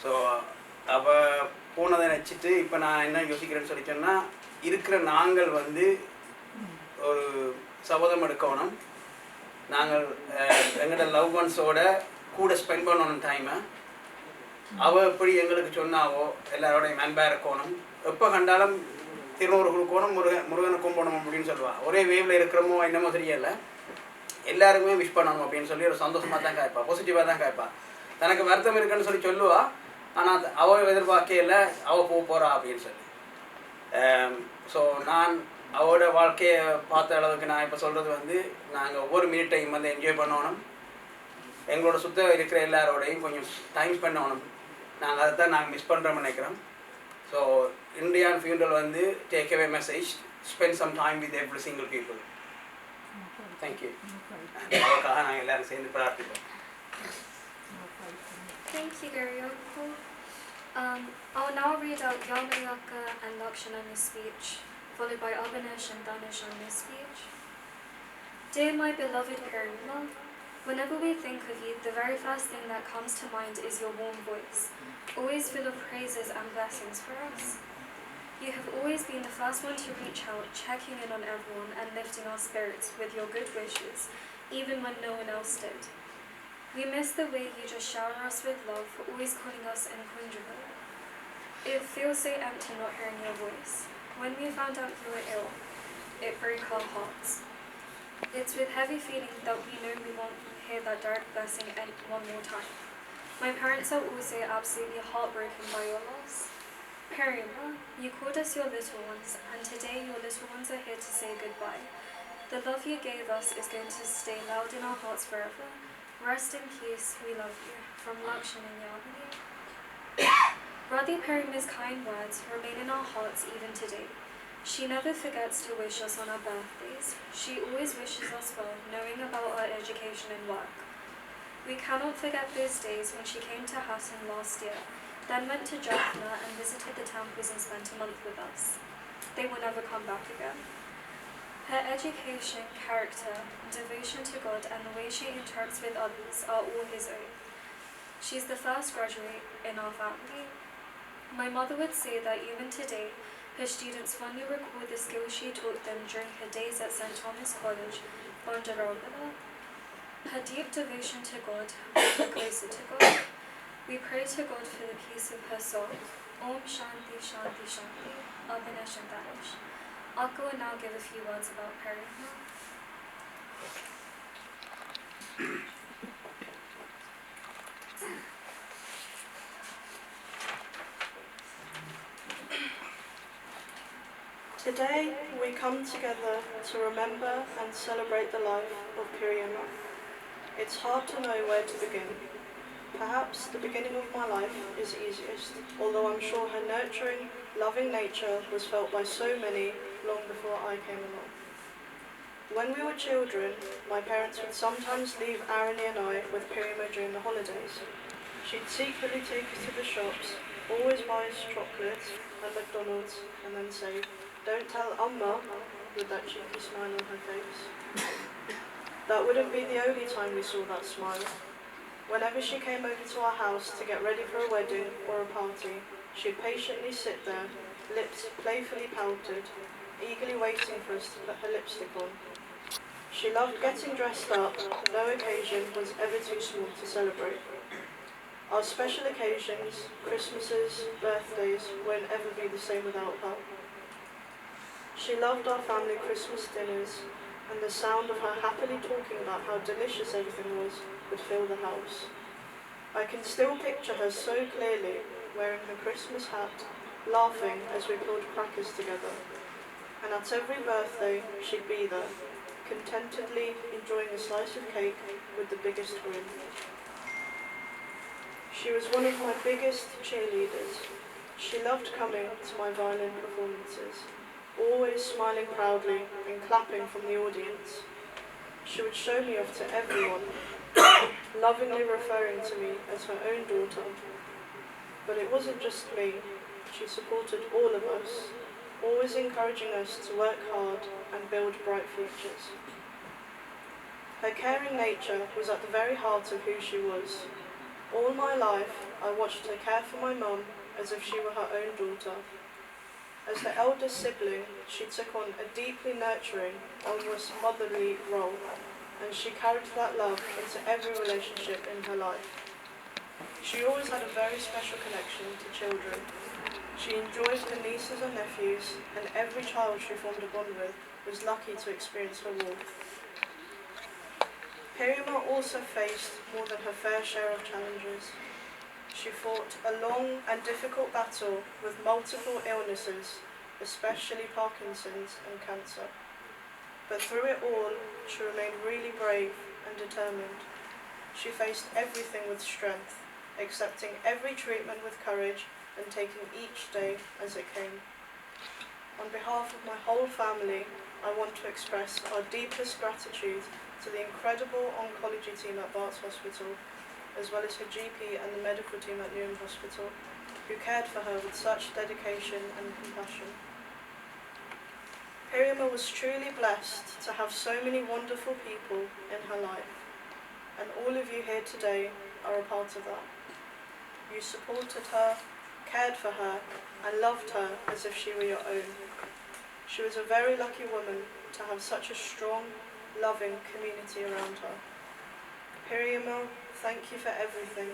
ஸோ அவள் போனதை நினச்சிட்டு இப்போ நான் என்ன யோசிக்கிறேன்னு சொல்லி சொன்னால், இருக்கிற நாங்கள் வந்து ஒரு சபதம் எடுக்கணும். நாங்கள் எங்களோட லவ் ஒன்ஸோட கூட ஸ்பெண்ட் பண்ணணும் டைமை. அவள் எப்படி எங்களுக்கு சொன்னாவோ எல்லாரோடையும் அன்பாக இருக்கணும். எப்போ கண்டாலும் திருநூறு கொடுக்கணும், முருகனை கும்பிடணும் அப்படின்னு சொல்லுவாள். ஒரே வேவில் இருக்கிறோமோ என்னமோ தெரியல, எல்லாருக்குமே விஷ் பண்ணணும் அப்படின்னு சொல்லி ஒரு சந்தோஷமாக தான் காய்ப்பா, பாசிட்டிவாக தான் காய்ப்பா. தனக்கு வருத்தம் இருக்குன்னு சொல்லி சொல்லுவா. ஆனால் அவள் எதிர்பார்க்கையில் அவள் போகிறா அப்படின்னு சொல்லி. ஸோ நான் அவளோட வாழ்க்கையை பார்த்த அளவுக்கு நான் இப்போ சொல்கிறது வந்து, நாங்கள் ஒவ்வொரு மினிட்டையும் வந்து என்ஜாய் பண்ணணும். எங்களோட சுத்த இருக்கிற எல்லாரோடையும் கொஞ்சம் டைம் ஸ்பெண்ட் பண்ணணும். நாங்கள் அதை தான் நாங்கள் மிஸ் பண்ணுறோம்னு நினைக்கிறோம். ஸோ இந்தியன் ஃபியூனரல் வந்து take away message, spend some time with every single people. Thank you. அவருக்காக நாங்கள் எல்லாரும் சேர்ந்து பிரார்த்திப்போம். Thank you, Gary Uncle. I'll now read out Yamayaka and Lakshanana's speech. followed by Abhinesh and Danish on this speech. Dear my beloved Perimla, whenever we think of you, the very first thing that comes to mind is your warm voice, always full of praises and blessings for us. You have always been the first one to reach out, checking in on everyone and lifting our spirits with your good wishes, even when no one else did. We miss the way you just shower us with love, for always calling us Nkunjubu. It feels so empty not hearing your voice. When we found out you were ill, it broke our hearts. It's with heavy feeling that we know we won't hear that direct blessing one more time. My parents are also absolutely heartbroken by your loss. Perimla, you called us your little ones, and today your little ones are here to say goodbye. The love you gave us is going to stay loud in our hearts forever. Rest in peace, we love you. From Lakshmi Yamini. Radhi Perimla's kind words remain in our hearts even today. She never forgets to wish us on our birthdays. She always wishes us well, knowing about our education and work. We cannot forget those days when she came to Hassan last year, then went to Jaffna and visited the temples and spent a month with us. They will never come back again. Her education, character, devotion to God, and the way she interacts with others are all His own. She's the first graduate in our family. My mother would say that even today, her students fondly recall the skills she taught them during her days at St. Thomas College, Bandarovila. Her deep devotion to God brought her closer to God. We pray to God for the peace of her soul. Om Shanti Shanti Shanti. Abhinesh and Danish. Akka will now give a few words about Perimla. Today we come together to remember and celebrate the life of Perimla. It's hard to know where to begin. Perhaps the beginning of my life is easiest, although I'm sure her nurturing, loving nature was felt by so many long before I came along. When we were children, my parents would sometimes leave Arani and I with Perimla during the holidays. She'd secretly take us to the shops, always buy us chocolates and McDonald's, and then say, "Don't tell Amma," with that cheeky smile on her face. That wouldn't be the only time we saw that smile. Whenever she came over to our house to get ready for a wedding or a party, she'd patiently sit there, lips playfully pouted, eagerly waiting for us to put her lipstick on. She loved getting dressed up. No occasion was ever too small to celebrate. Our special occasions, Christmases, birthdays, won't ever be the same without her. She loved our family Christmas dinners, and the sound of her happily talking about how delicious everything was would fill the house. I can still picture her so clearly, wearing her Christmas hat, laughing as we pulled crackers together. And at every birthday, she'd be there, contentedly enjoying a slice of cake with the biggest grin. She was one of my biggest cheerleaders. She loved coming to my violin performances, always smiling proudly and clapping from the audience. She would show me off to everyone, lovingly referring to me as her own daughter. But it wasn't just me. She supported all of us, always encouraging us to work hard and build bright futures. Her caring nature was at the very heart of who she was. All my life, I watched her care for my mum as if she were her own daughter. As the eldest sibling, she took on a deeply nurturing, almost motherly role, and she carried that love into every relationship in her life. She always had a very special connection to children. She enjoyed her nieces and nephews, and every child she formed a bond with was lucky to experience her warmth. Perimla also faced more than her fair share of challenges. She fought a long and difficult battle with multiple illnesses, especially Parkinson's and cancer. But through it all, she remained really brave and determined. She faced everything with strength, accepting every treatment with courage and taking each day as it came. On behalf of my whole family, I want to express our deepest gratitude to the incredible oncology team at Barts Hospital, as well as her GP and the medical team at Newham Hospital, who cared for her with such dedication and compassion. Pirima was truly blessed to have so many wonderful people in her life, and all of you here today are a part of that. You supported her, cared for her, and loved her as if she were your own. She was a very lucky woman to have such a strong, loving community around her. Pirima, thank you for everything.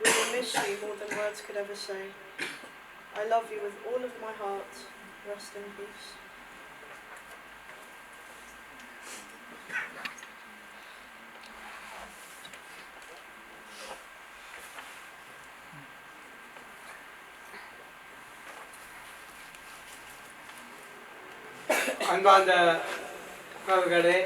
We will miss you more than words could ever say. I love you with all of my heart. Rest in peace. அன்பார்ந்த உறவுகளே,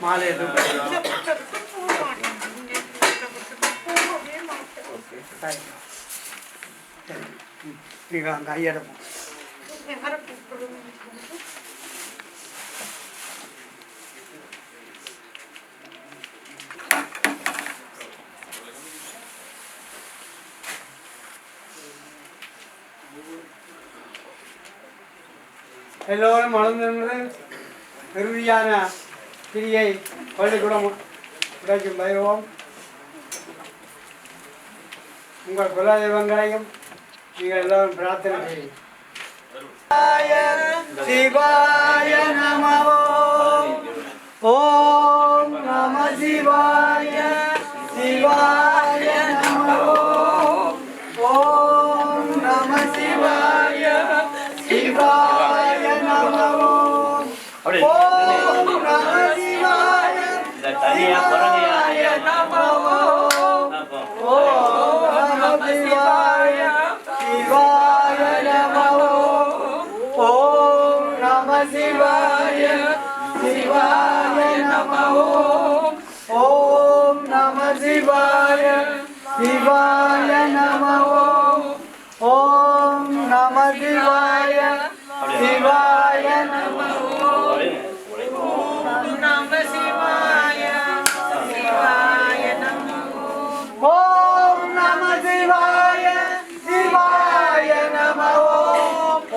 மாலை நீங்கள் அங்கே ஐயடப்போம். எல்லோரும் வளர்ந்து இறுதியான கிரியை பள்ளிக்கூடம் உடைக்கும் பைரவம் உங்கள் குலதெய்வங்களையும் நீங்கள் எல்லோரும் பிரார்த்தனை செய்யும். சிவாய நமோ ஓம் நம சிவாய சிவாய நமோ ஓம் நம சிவாய சிவாய நமோ ஓம் நம சிவாய சிவாய நமோ ஓம் நம சிவாய சிவாய நமோ ஓம் நம சிவாய சிவாய நமோ ஓம் நம சிவாய சிவாய நமோ ஓம் நம சிவாய சிவாய நமோ ஓம் நம சிவாய சிவாய நமோ ஓம் நம சிவாய சிவாய நமோ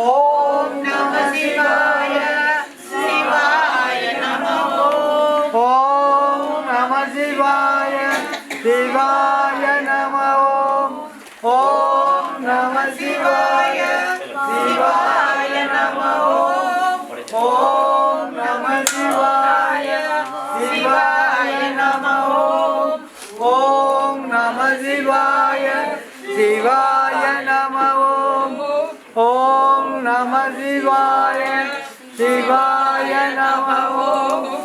ஓம் நம சிவாய சிவாய சிவாய நம ஓம் ஓம் நம சிவாய சிவாய நம ஓம் ஓம் நம சிவாய சிவாய நம ஓம் ஓம் நம சிவாய சிவாய நம ஓம்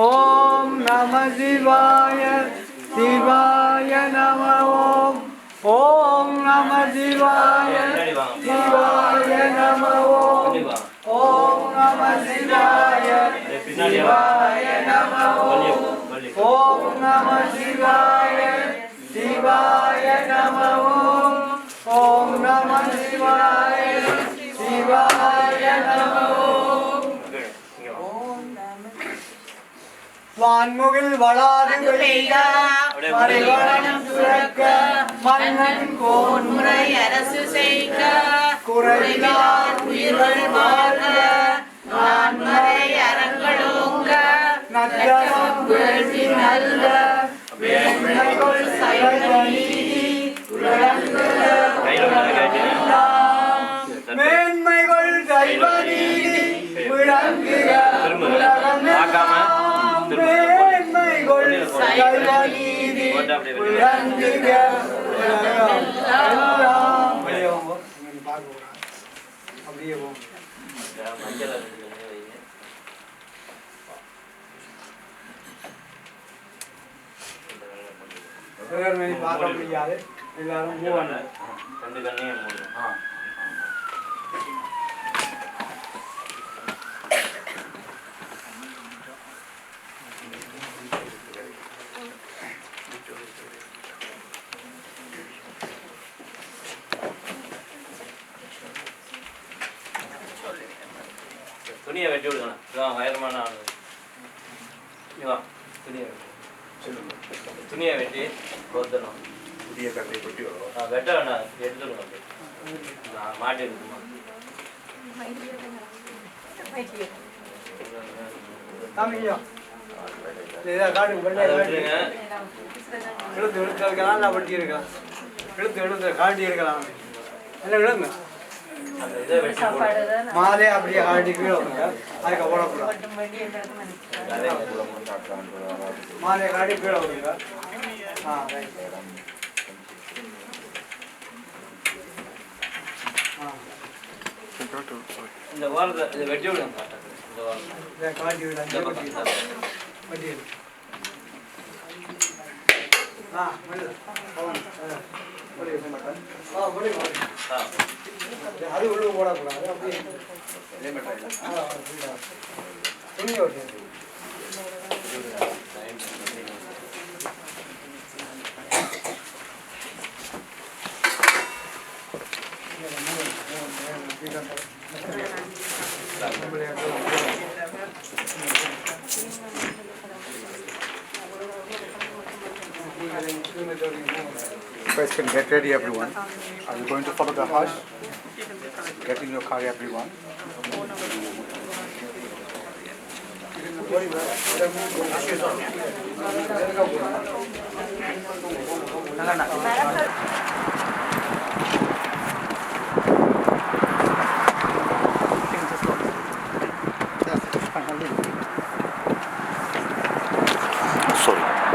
ஓம் நம சிவாய சிவாய நம ஓம் ஓம் நம சிவாய சிவாய நம ஓம் ஓம் நம சிவாய சிவாய நம ஓம் ஓம் நம சிவாய சிவாய நம ஓம் ஓம் நம சிவாய சிவாய நம ஓம் வான்முகில் வளாது பெய்க மறைவளம் சுரக்க மன்னன் கோன்முறை அரசு செய்க குறைவிலார் உயிர்கள் வாழ்க நான்மறை அறங்களோங்க நத்தவம் வேள்வி நல்ல வேண்மைகள் சைவ நீதி விளங்குக மேன்மைகள் சைவ நீதி விளங்குக உலகமெல்லாம் மேன்மைகள் சைவ நீதி விளங்குக உலகமெல்லாம் அப்படியே போகும் பார்க்க முடியாது எல்லாரும் மூவாங்க ரெண்டு கண்ணையும் மூடுங்க துணியை வெட்டி விடுக்கணும் இதான் வயரமான ஆளு வா துணியை வெட்டி கொத்தணும் புதிய கட்டை கொட்டி வரும் வெட்ட வேணாம் எடுத்துக்கணும் நான் மாட்டி இருக்குமா இழுத்து இருக்கலாம் நான் வட்டி இருக்கலாம் இழுத்து காட்டி இருக்கலாம் எல்லாம் விழுங்க மாலே அப்படியே ஆடி கீழே அதுக்கு போடக்கூடாது மாலே காட்டி கீழே விடுங்க இந்த வாரத்தை இதை வெட்டி விடுங்க இந்த வாரத்தை காட்டி விட வட்டி அது உள்ள போடக்கூடாது அப்படியே துணி ஓட்டு Guys can get ready, everyone. Are you going to follow the hush? Get in your car, everyone. Sorry.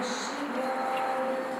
Shiva.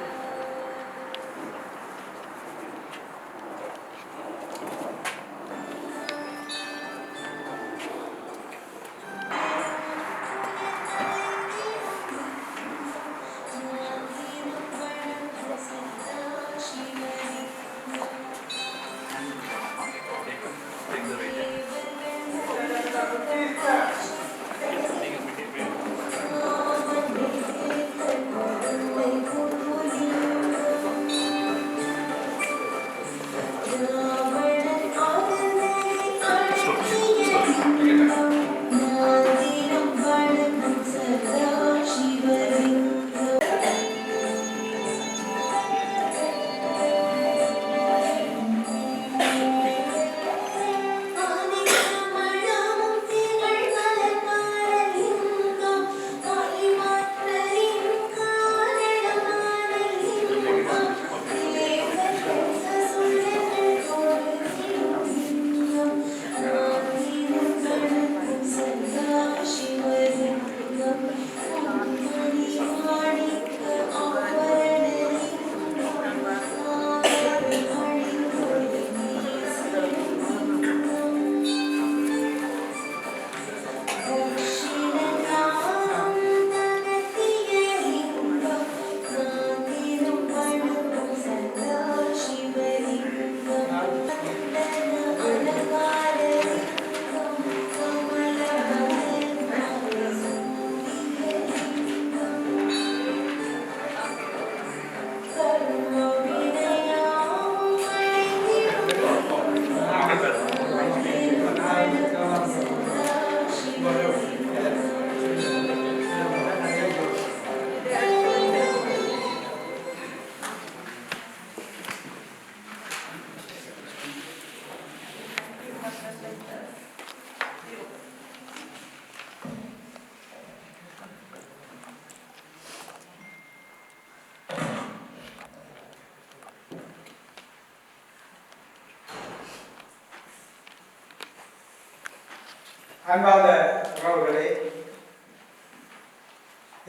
அன்பார்ந்த உறவுகளே,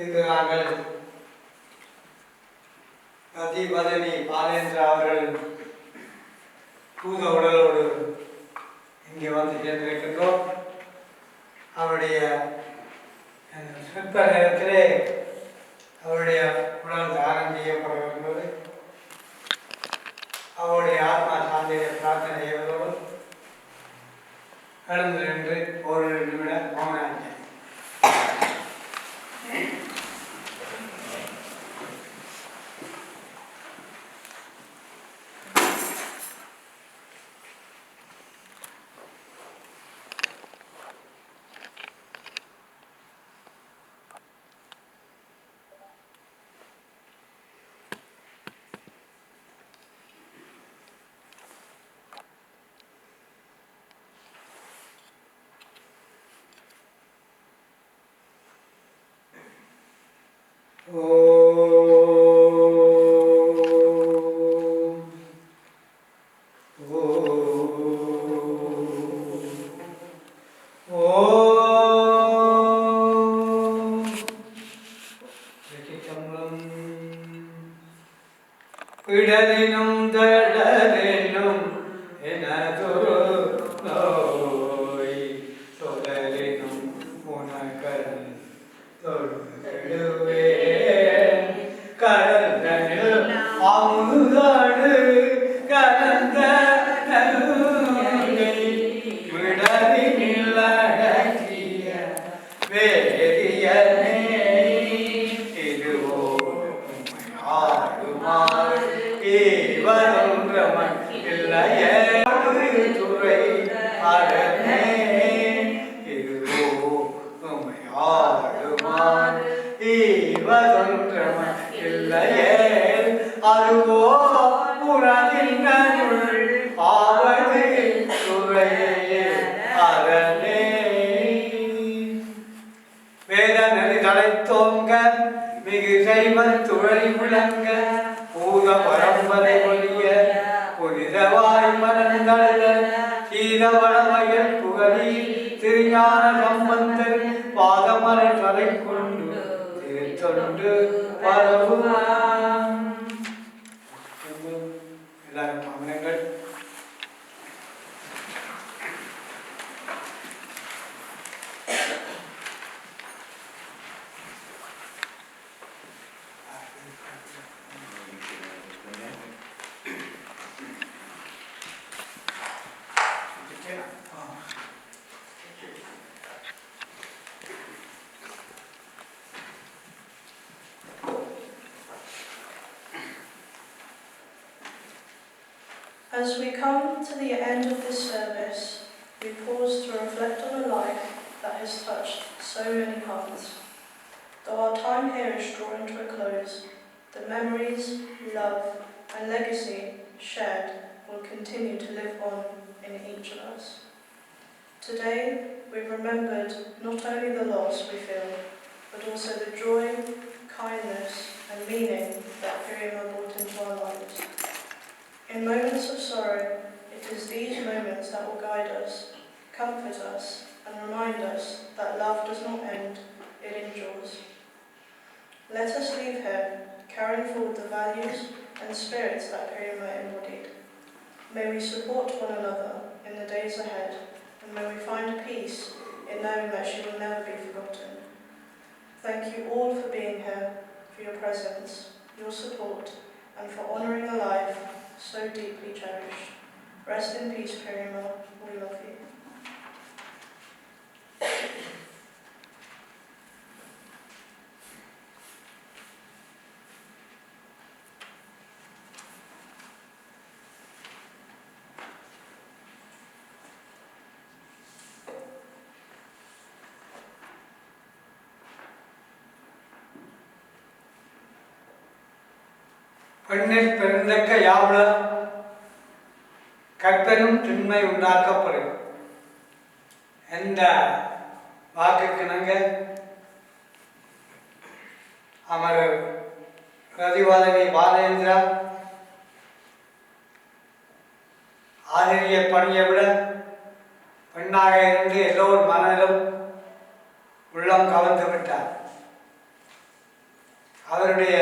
இன்று நாங்கள் அதிபதவி பாலேந்திரா அவர்களின் பூத உடலோடு இங்கே வந்து சேர்ந்திருக்கின்றோம். அவருடைய சிற்ப நேரத்திலே அவருடைய உடல் தானம் செய்யப்படுகின்றது. அவருடைய ஆத்மா சாந்தியை பிரார்த்தனை செய்வதோடு கடந்து நின்று ஒரு நிமிட மௌனாஞ்சலி. விடலினும் தடலினும் எனதொரு நோய் தொடலினும் உனக்கல் தொழுவே கலந்தனில் அமுதாடு கலந்த நல்கை விடலினில் அடக்கிய வேதியனே இதுவோ ஆடுமாறு கேவலொன்றமன் இல்லையே துறை அரணே இதுவோ உம்மை ஆடுமாறு கேவலொன்றமன் இல்லையே அதுவோ புறதின் நருள் ஆவது துறையே அரணே வேத நெறி தழைத்தோங்க மிகு செய்வன் துழறி விளங்க பூத பரம்பரை ஒழிய புனிதவாய் மலர்ந்தழ சீதவளமயல் புகழி திருஞான சம்பந்தர் பாதமலர் தலை கொண்டு திருத்தொண்டு பரவுவான். எல்லாரும் அமருங்கள். As we come to the end of this service, we pause to reflect on a life that has touched so many hearts. Though our time here is drawing to a close, the memories, love, and legacy shared will continue to live on in each of us. Today, we've remembered not only the loss we feel, but also the joy, kindness, and meaning that Pirima brought into our lives. In moments of sorrow, it is these moments that will guide us, comfort us, and remind us that love does not end, it endures. Let us leave here, carrying forward the values and spirits that Pirima embodied. May we support one another in the days ahead, and may we find peace in knowing that she will never be forgotten. Thank you all for being here, for your presence, your support, and for honouring a life so deeply cherished. Rest in peace, Pirima. We love you. பெண்ணில் பிறந்தக்க யாவுல கற்பனும் திண்மை உண்டாக்கப்படும் என்ற வாக்குக்கிணங்க அமரர் பிரதிவாதவி பாலேந்திரா ஆசிரிய பணியை விட பெண்ணாக இருந்து எல்லோரும் மனதிலும் உள்ளம் கவர்ந்து விட்டார். அவருடைய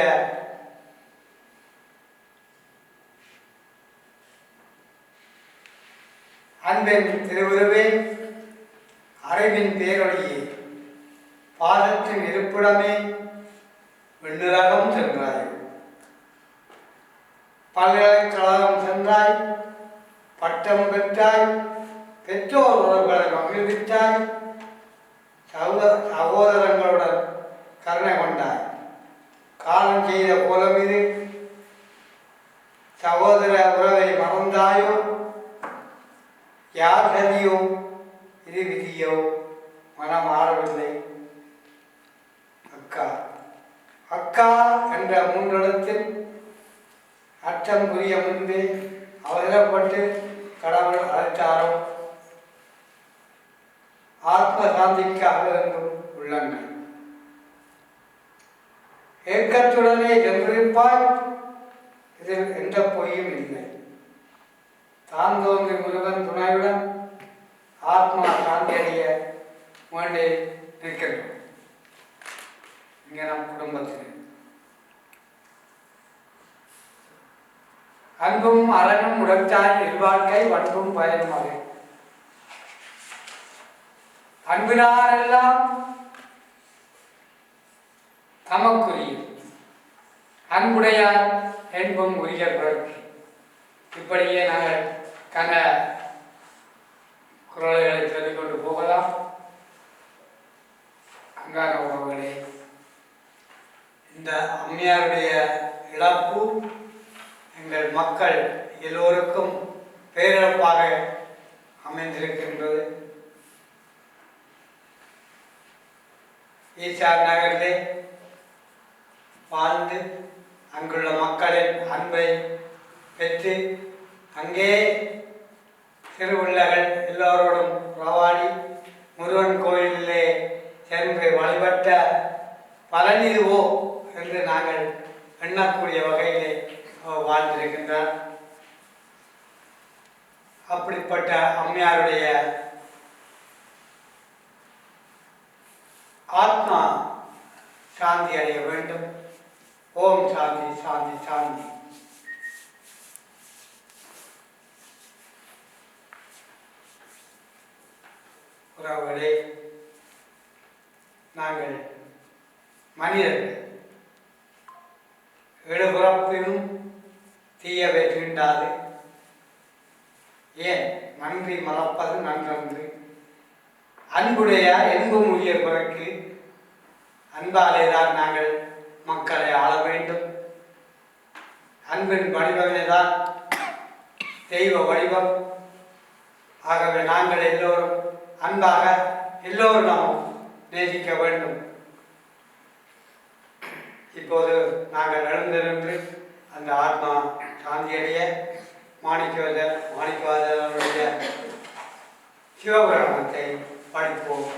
அன்பின் திருவுருவே, அறிவின் பேரொழியே, பாதத்தின் இருப்பிடமே, விண்ணுலகம் சென்றாய், பல்கலைக்கழகம் சென்றாய், பட்டம் பெற்றாய், பெற்றோர் உறவுகளை மகிழ்வித்தாய், சகோதரங்களுடன் கருணை கொண்டாய். காலம் செய்த கோலம் இது, சகோதர உறவை மறந்தாயோ, யார் சதியோ இது விதியோ மனம் ஆறவில்லை. அக்கா அக்கா என்ற மூன்றெழுத்தில் அச்சம் புரிய முன்பே அவசரப்பட்டு கடவுள் அழைத்தாரோ, ஆத்ம சாந்திக்காக இருந்தும் உள்ளங்கள் ஏக்கத்துடனே சென்றிருப்பாய். இதில் எந்த பொய்யும் இல்லை. தான் தோன்றி முருகன் துணையுடன் ஆத்மா சாந்தியடைய வேண்டி நிற்கின்றோம். இங்கே நம் குடும்பத்தில் அன்பும் அறனும் உடைத்தாய் இல்வாழ்க்கை பண்பும் பயனும் அவை. அன்பினாரெல்லாம் தமக்குரிய அன்புடையார் என்பும் உரிய பிறகு. இப்படியே நாங்கள் கன குரல்களை சொல்லிக்கொண்டு போகலாம். அங்கான உறவுகளே, இந்த அம்மையாருடைய இழப்பு எங்கள் மக்கள் எல்லோருக்கும் பேரிழப்பாக அமைந்திருக்கின்றது. ஈசார் நகரிலே வாழ்ந்து அங்குள்ள மக்களின் அன்பை பெற்று அங்கே திருவிழாக்கள் எல்லோரோடும் உறவாடி முருகன் கோயிலிலே சென்று வழிபட்ட பலனிதுவோ என்று நாங்கள் எண்ணக்கூடிய வகையிலே வாழ்ந்திருக்கின்றார். அப்படிப்பட்ட அம்மையாருடைய ஆத்மா சாந்தி அடைய வேண்டும். ஓம் சாந்தி சாந்தி சாந்தி. உறவுகளே, நாங்கள் மனிதர்கள் எழுபுறப்பினும் தீயவை தீண்டாது. ஏன் நன்றி மறப்பது நன்றன்று. அன்புடைய என்பும் உயிர் பிறக்கு. அன்பாலே தான் நாங்கள் மக்களை ஆள வேண்டும். அன்பின் வடிவமே தான் தெய்வ வடிவம். ஆகவே நாங்கள் எல்லோரும் அன்பாக எல்லோரும் நாம் நேசிக்க வேண்டும். இப்போது நாங்கள் எழுந்திருந்து அந்த ஆத்மா சாந்தியடைய மாணிக்கவாதருடைய சிவபுராணத்தை படிப்போம்.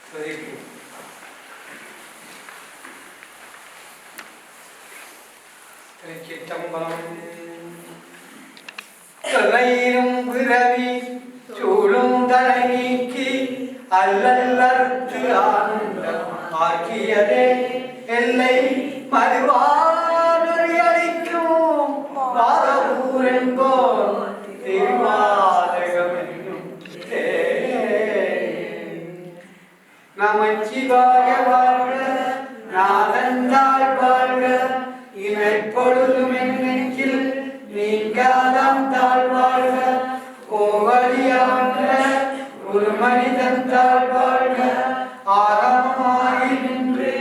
துதிப்போம். திருச்சிற்றம்பலம். தொலையும் பிறவி சூழும் தலை நீக்கி அல்லல்லறுத்து ஆனந்தம் ஆக்கியதே எல்லை மறுவானொரு அளிக்கும் வாதபூரென்போர் திருவாதகம் என்னும் நமச்சிவாய வாழ்க, நாதந்தாள் வாழ்க, இமைப்பொழுதும் என் நெஞ்சில் நீங்காதாம் தாழ்வாழ்க. கோவலியாண்ட ஒரு மனிதன் தாழ்வாழ்க, ஆகமாகி நின்று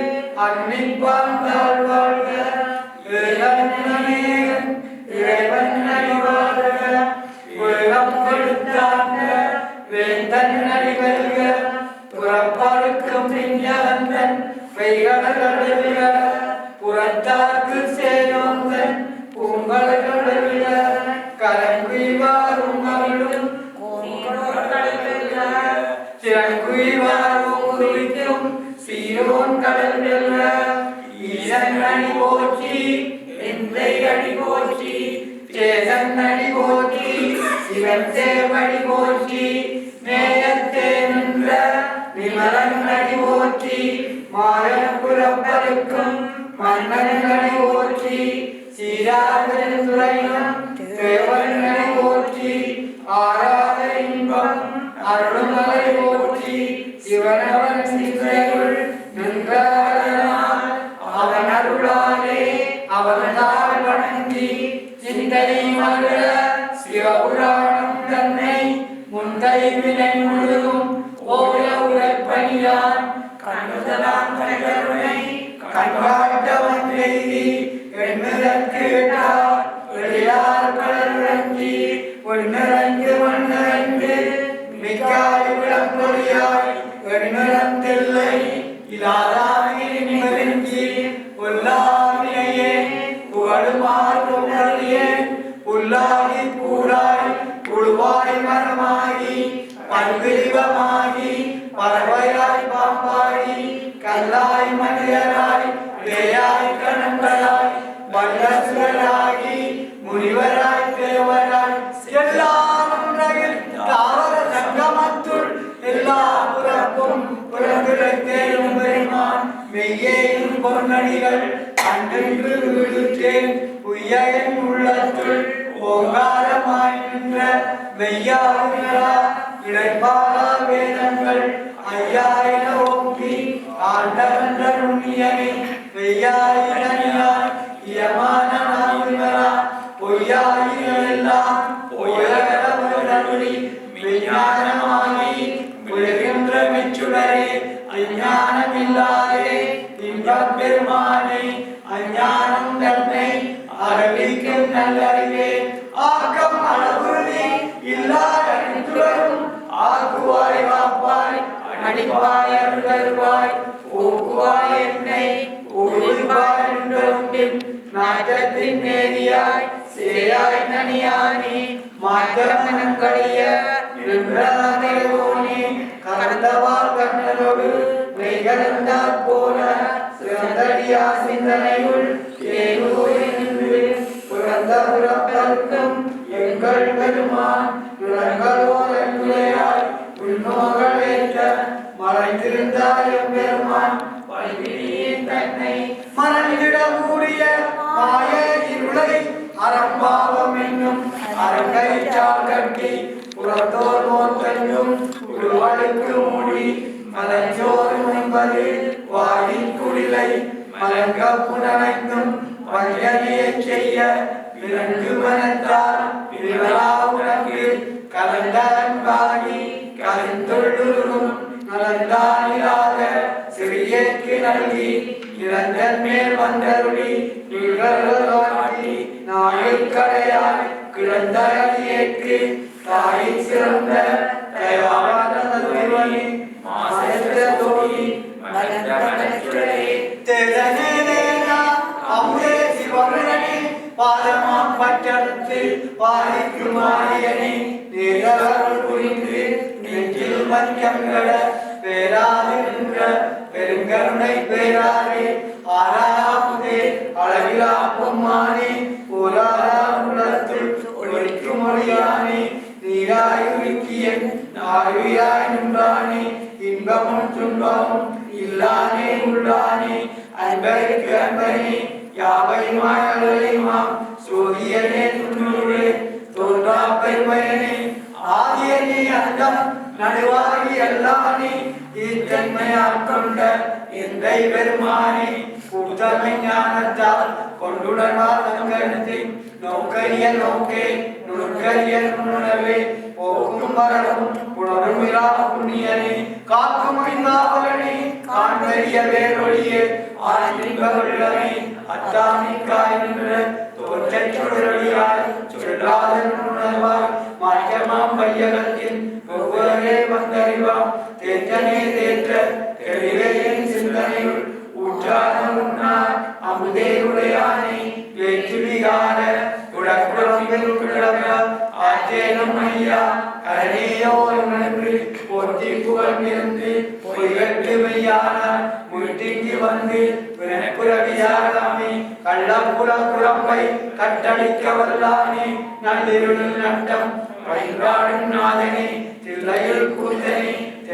அன்னிப்பான் தாழ்வாழ்க. இறைவன் அறிவாழ்க, உலகம் கொடுத்தாங்க வேந்தன் அறிவல்க. புறப்பாடுக்கும் விஞ்ஞானந்தன் வைகளவில, புறத்தாக்கு சேயோந்தன் பூங்கலவில. கலங்குவாரும் அவளும் சிறங்குவாரும் குறிக்கும் சீரோன் கடல் வெல்ல. ஈசன் அடி போற்றி எந்தை அடி போற்றி, சேதன் அடி போற்றி, சிவன் சேவடி போற்றி, மாயப்புறப்பருக்கும் மன்னன்களை போற்றி சீராதுரையும் தேவன்களை போற்றி ஆராத இன்பம் அருள்மலை போற்றி சிவனவன் சிந்தையுள் நின்றால் அவன் அருளாலே அவன்தாள் வணங்கி சிந்தை மகிழ சிவபுராணம் தன்னை முந்தை வினை முழுதும் ஓய உரைப்பணியான் கண்ணுதலான் கண்கருணை கண்காட்டவன் செய்தி எண்ணுதற்கு எட்டார் எழிலார் கடலுறங்கி ஒன்னிறங்கு மண்ணிறங்கு மிக்காய் விளம்பொழியாய் எண்ணிறந்தில்லை இலாதானே நிமிர்ந்தி உள்ளாவினையே புகழுமாறு உணர்வியே உள்ளாகி கூடாய் உழுவாய் மரமாகி பல்விரிவமாகி பறவையாய் பாம்பாகி கல்லாய் மனிதராய் வேயாய் கணங்களாய் வல்லசுரராகி முனிவராய் தேவராய் எல்லாம் உலகில் தாவர சங்கமத்துள் எல்லா புறப்பும் புறந்துரைத்தேன் பெருமான் மெய்யேயும் பொன்னடிகள் அன்றென்று விடுத்தேன் உய்யன் உள்ளத்துள் ஓங்காரமாய் நின்ற மெய்யாவினரா இடைப்பாலா வேதங்கள் ஐயாயிர ஓங்கி ஆண்டவன்ற நுண்ணியனை மெய்யாயிரணியாய் இயமான நாவினரா பொய்யாயிரெல்லாம் பொய்யகரவழி விஞ்ஞானமாகி உலகின்ற மெச்சுடரே அஞ்ஞானமில்லாதே இன்பப் பெருமானே அஞ்ஞானம் தன்னை அறிவிக்கும் நல்லறிவே ஆக்கம் அளவுறுதி இல்லாதரும் ஆக்குவாய் வாப்பாய் அடிப்பாய் அருள்வாய் ஊக்குவாய் என்னை ஊழிவாய் என்றொன்றின் நாட்டத்தின் நேரியாய் சேயாய் நனியானே மாற்றமனங்களைய நின்றோனே கலந்தவாள் கண்ணனோடு மெய்கலந்தாற் போல சிறந்தடியா சிந்தனையுள் ஏனோடு புறந்த புறப்பருக்கும் எங்கள் பெருமான் இளங்களோரையாய் உன்னோகள் ஏற்ற மறைந்திருந்தார் எம்பெருமான் பல்விழியின் தன்னை மறந்திடக்கூடிய மாய இருளை அறம்பாவம் என்னும் அரங்கைச்சால் கட்டி புறத்தோர் மோத்தென்றும் உருவழுக்கு மூடி மலஞ்சோறு என்பது வாயின் குடிலை மலங்க புனரைந்தும் வஞ்சனையைச் செய்ய விரண்டு மனத்தால் விரலா உனக்கு கலந்த அன்பாகி கலந்துள்ளும் நலந்தானிலாத சிறியேற்கு நல்கி நிரந்தன் மேல் வந்தருளி நிகழ்வாட்டி நாயில் கடையாய் கிடந்த அடியேற்கு தாயை சிறந்த தயாவானி மாசற்ற தோழி மலர்ந்தே தேதனேனா அமுதே சிவமணனே பாதமாம் பற்றத்து பாதிக்கும் மாரியனே நேரவருள் புரிந்து நெஞ்சில் மஞ்சங்கட பேராது நின்ற பெருங்கருணை பேராரே ஆறாமுதே அழகிலா பொம்மானே போராடா உள்ளத்துள் ஒழிக்கும் மொழியானே நீராயுக்கியன் நாயுயாய் நின்றானே இன்பமும் துன்பமும் இல்லானே உள்ளானே அன்பருக்கு அன்பனே யாவையுமாய் அழலையுமாம் சோதியனே துண்ணுளே தோன்றா பெருமையனே ஆதியனே அந்தம் நடுவாகி அல்லானே ஈத்தன்மையால் கொண்ட எந்தை பெருமானே கூட்டமை ஞானத்தால் கொண்டுடனால் தங்கத்தின் நோக்கரிய நோக்கே நுணுக்கரிய நுணர்வே போக்கும் வரவும் புணருமிரா புண்ணியனே காக்கும் ஐந்தாவலனே காண்பெரிய வேரொழியே ஆன்மீகவல்லமே அத்தாமிக்காய் நின்ற தோற்றச் சுடரொழியாய் சுடராதன் உணர்வாய் மாற்றமாம் வையகத்தின் ஒவ்வொருவரே வந்தறிவாம் தேற்றனே தேற்ற தெளிவே என் சிந்தனையுள் ஊற்றான உண்ணார் அமுதே உடையானே ஏற்று விகார உடற்குழம்பில் கிழவ ஆற்றேனும் ஐயா கரணியோ நன்றி போற்றி புகழ்ந்திருந்து பொய்கட்டு மெய்யான முட்டிக்கு வந்து வினப்புறவியாராமே கள்ளப்புற குழம்பை கட்டளிக்க வல்லானே நள்ளிருள் நட்டம் வழிபாடும் நாதனே தில்லையில் கூத்தனே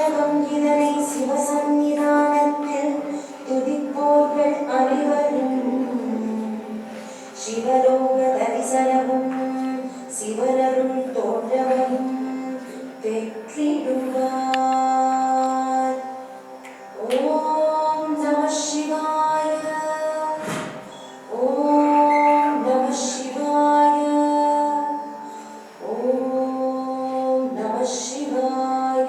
திருவாசகம் இதனை சிவசன்னிதானத்தில் துதிப்போர்கள் அனைவரும் சிவலோக தரிசனமும் சிவனருள் தோன்றவும் பெற்றிடுவார். ஓம் நம சிவாய. ஓம் நம சிவாய. ஓம் நம சிவாய.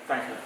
Thank you.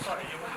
Sorry, you